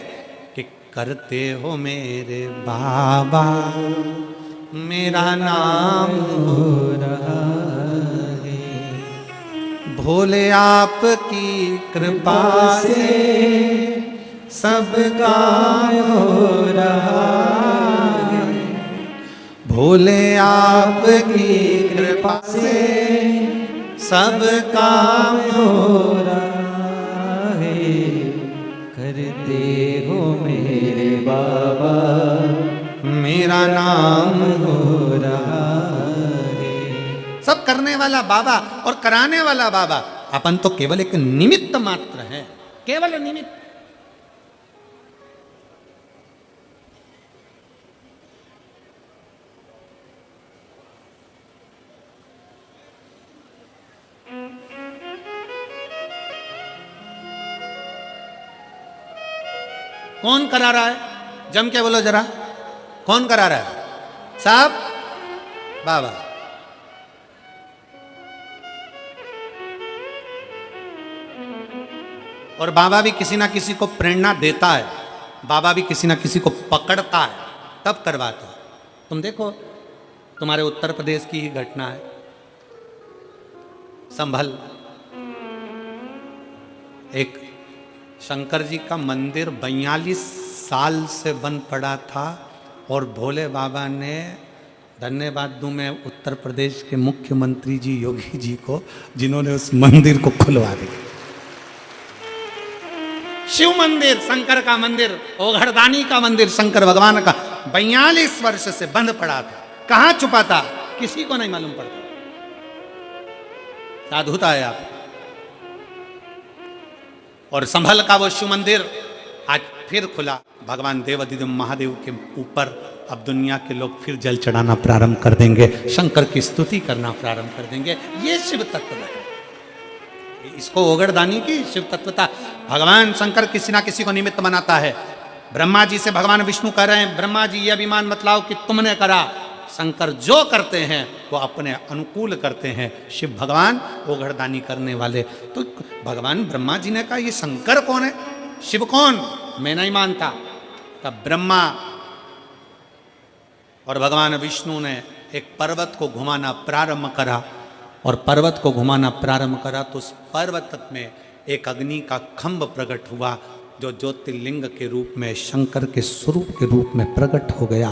कि करते हो मेरे बाबा, मेरा नाम हो रहा है, भोले आपकी कृपा से सब काम हो रहा है, भोले आपकी कृपा से सब काम हो रहा है, करते हो मेरे बाबा, मेरा नाम हो रहा है। सब करने वाला बाबा और कराने वाला बाबा, अपन तो केवल एक निमित्त मात्र है, केवल निमित्त। कौन करा रहा है? जम के बोलो जरा, कौन करा रहा है? साहब बाबा। और बाबा भी किसी ना किसी को प्रेरणा देता है, बाबा भी किसी ना किसी को पकड़ता है, तब करवाता है। तुम देखो, तुम्हारे उत्तर प्रदेश की ही घटना है, संभल एक शंकर जी का मंदिर 42 साल से बंद पड़ा था और भोले बाबा ने, धन्यवाद दूं मैं उत्तर प्रदेश के मुख्यमंत्री जी योगी जी को, जिन्होंने उस मंदिर को खुलवा दिया। शिव मंदिर, शंकर का मंदिर, ओघड़दानी का मंदिर, शंकर भगवान का 42 वर्ष से बंद पड़ा था। कहां छुपा था किसी को नहीं मालूम पड़ता। साधुता है आप। और संभल का वो शिव मंदिर आज फिर खुला, भगवान देवादिदेव महादेव के ऊपर अब दुनिया के लोग फिर जल चढ़ाना प्रारंभ कर देंगे, शंकर की स्तुति करना प्रारंभ कर देंगे। ये शिव तत्व है, इसको ओगड़दानी की शिव तत्वता। भगवान शंकर किसी ना किसी को निमित्त बनाता है। ब्रह्मा जी से भगवान विष्णु कह रहे हैं, ब्रह्मा जी ये अभिमान मत लाओ कि तुमने करा। शंकर जो करते हैं वो अपने अनुकूल करते हैं। शिव भगवान ओगड़दानी करने वाले। तो भगवान ब्रह्मा जी ने कहा ये शंकर कौन है, शिव कौन, मैं नहीं मानता। तब ब्रह्मा और भगवान विष्णु ने एक पर्वत को घुमाना प्रारंभ करा, और पर्वत को घुमाना प्रारंभ करा तो उस पर्वत में एक अग्नि का खंभ प्रकट हुआ, जो ज्योतिर्लिंग के रूप में शंकर के स्वरूप के रूप में प्रकट हो गया।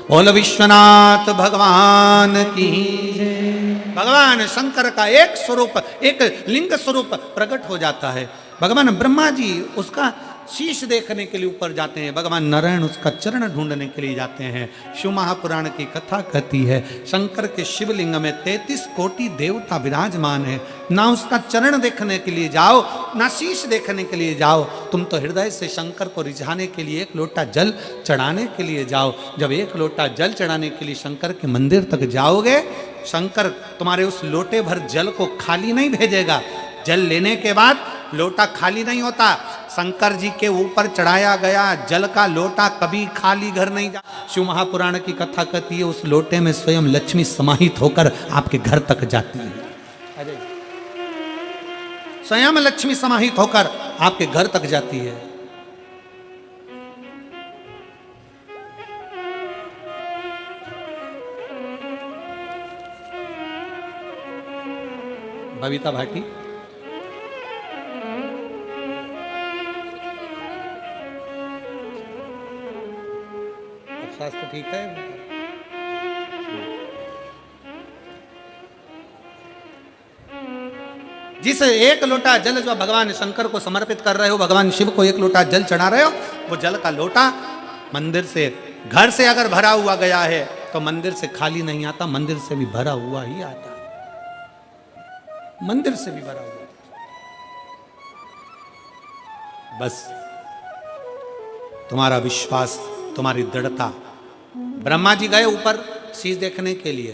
बोल विश्वनाथ भगवान की जय। भगवान शंकर का एक स्वरूप, एक लिंग स्वरूप प्रकट हो जाता है। भगवान ब्रह्मा जी उसका शीश देखने के लिए ऊपर जाते हैं, भगवान नारायण उसका चरण ढूंढने के लिए जाते हैं। शिव महापुराण की कथा कहती है शंकर के शिवलिंग में 33 कोटि देवता विराजमान है। ना उसका चरण देखने के लिए जाओ, ना शीश देखने के लिए जाओ, तुम तो हृदय से शंकर को रिझाने के लिए एक लोटा जल चढ़ाने के लिए जाओ। जब एक लोटा जल चढ़ाने के लिए शंकर के मंदिर तक जाओगे, शंकर तुम्हारे उस लोटे भर जल को खाली नहीं भेजेगा। जल लेने के बाद लोटा खाली नहीं होता। शंकर जी के ऊपर चढ़ाया गया जल का लोटा कभी खाली घर नहीं जा। शिव महापुराण की कथा कहती है उस लोटे में स्वयं लक्ष्मी समाहित होकर आपके घर तक जाती है। स्वयं लक्ष्मी समाहित होकर आपके घर तक जाती है। बबीता भाटी, स्वास्थ्य ठीक है? जिस एक लोटा जल जो भगवान शंकर को समर्पित कर रहे हो, भगवान शिव को एक लोटा जल चढ़ा रहे हो, वो जल का लोटा मंदिर से, घर से अगर भरा हुआ गया है तो मंदिर से खाली नहीं आता, मंदिर से भी भरा हुआ ही आता, मंदिर से भी भरा हुआ। बस तुम्हारा विश्वास, तुम्हारी दृढ़ता। ब्रह्मा जी गए ऊपर शीश देखने के लिए,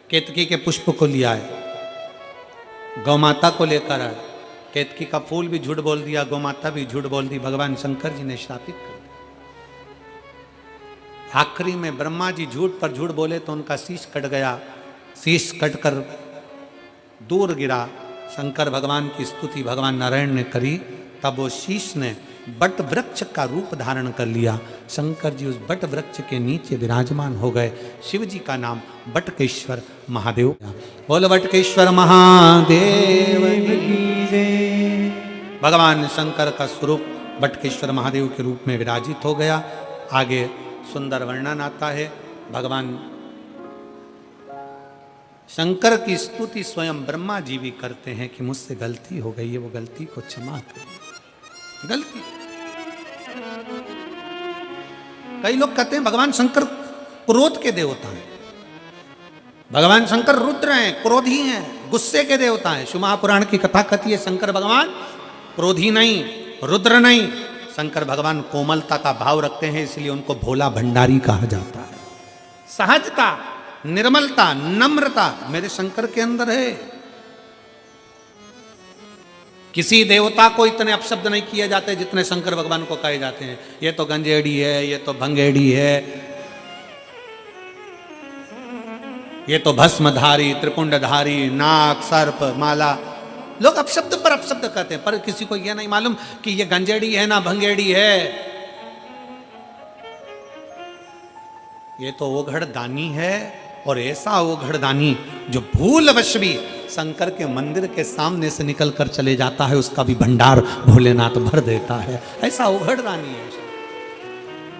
केतकी के पुष्प को लिया है, गौ माता को लेकर आए। केतकी का फूल भी झूठ बोल दिया, गौ माता भी झूठ बोल दी, भगवान शंकर जी ने श्रापित कर दिया। आखिरी में ब्रह्मा जी झूठ पर झूठ बोले तो उनका शीश कट गया, शीश कटकर दूर गिरा। शंकर भगवान की स्तुति भगवान नारायण ने करी, तब वो शीश ने बट वृक्ष का रूप धारण कर लिया। शंकर जी उस बट वृक्ष के नीचे विराजमान हो गए। शिव जी का नाम बटकेश्वर महादेव। बोल बटकेश्वर महादेव की जय। भगवान शंकर का स्वरूप बटकेश्वर महादेव के रूप में विराजित हो गया। आगे सुंदर वर्णन आता है। भगवान शंकर की स्तुति स्वयं ब्रह्मा जी भी करते हैं कि मुझसे गलती हो गई है, वो गलती को क्षमा करें। गलती, कई लोग कहते हैं भगवान शंकर क्रोध के देवता हैं, भगवान शंकर रुद्र हैं, क्रोधी हैं, गुस्से के देवता हैं। शिव महापुराण की कथा कहती है शंकर भगवान क्रोधी नहीं, रुद्र नहीं, शंकर भगवान कोमलता का भाव रखते हैं, इसलिए उनको भोला भंडारी कहा जाता है। सहजता, निर्मलता, नम्रता मेरे शंकर के अंदर है। किसी देवता को इतने अपशब्द नहीं किए जाते जितने शंकर भगवान को कहे जाते हैं। ये तो गंजेड़ी है, ये तो भंगेड़ी है, ये तो भस्मधारी, त्रिपुंडधारी, नाग, सर्प, माला। लोग अपशब्द पर अपशब्द कहते हैं, पर किसी को यह नहीं मालूम कि ये गंजेड़ी है ना भंगेड़ी है। ये तो ओघड़ दानी है, और ऐसा ओघड़ दानी जो भूलवश भी शंकर के मंदिर के सामने से निकल कर चले जाता है, उसका भी भंडार भोलेनाथ भर देता है। ऐसा ओघड़ दानी है।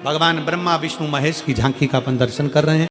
भगवान ब्रह्मा विष्णु महेश की झांकी का अपन दर्शन कर रहे हैं।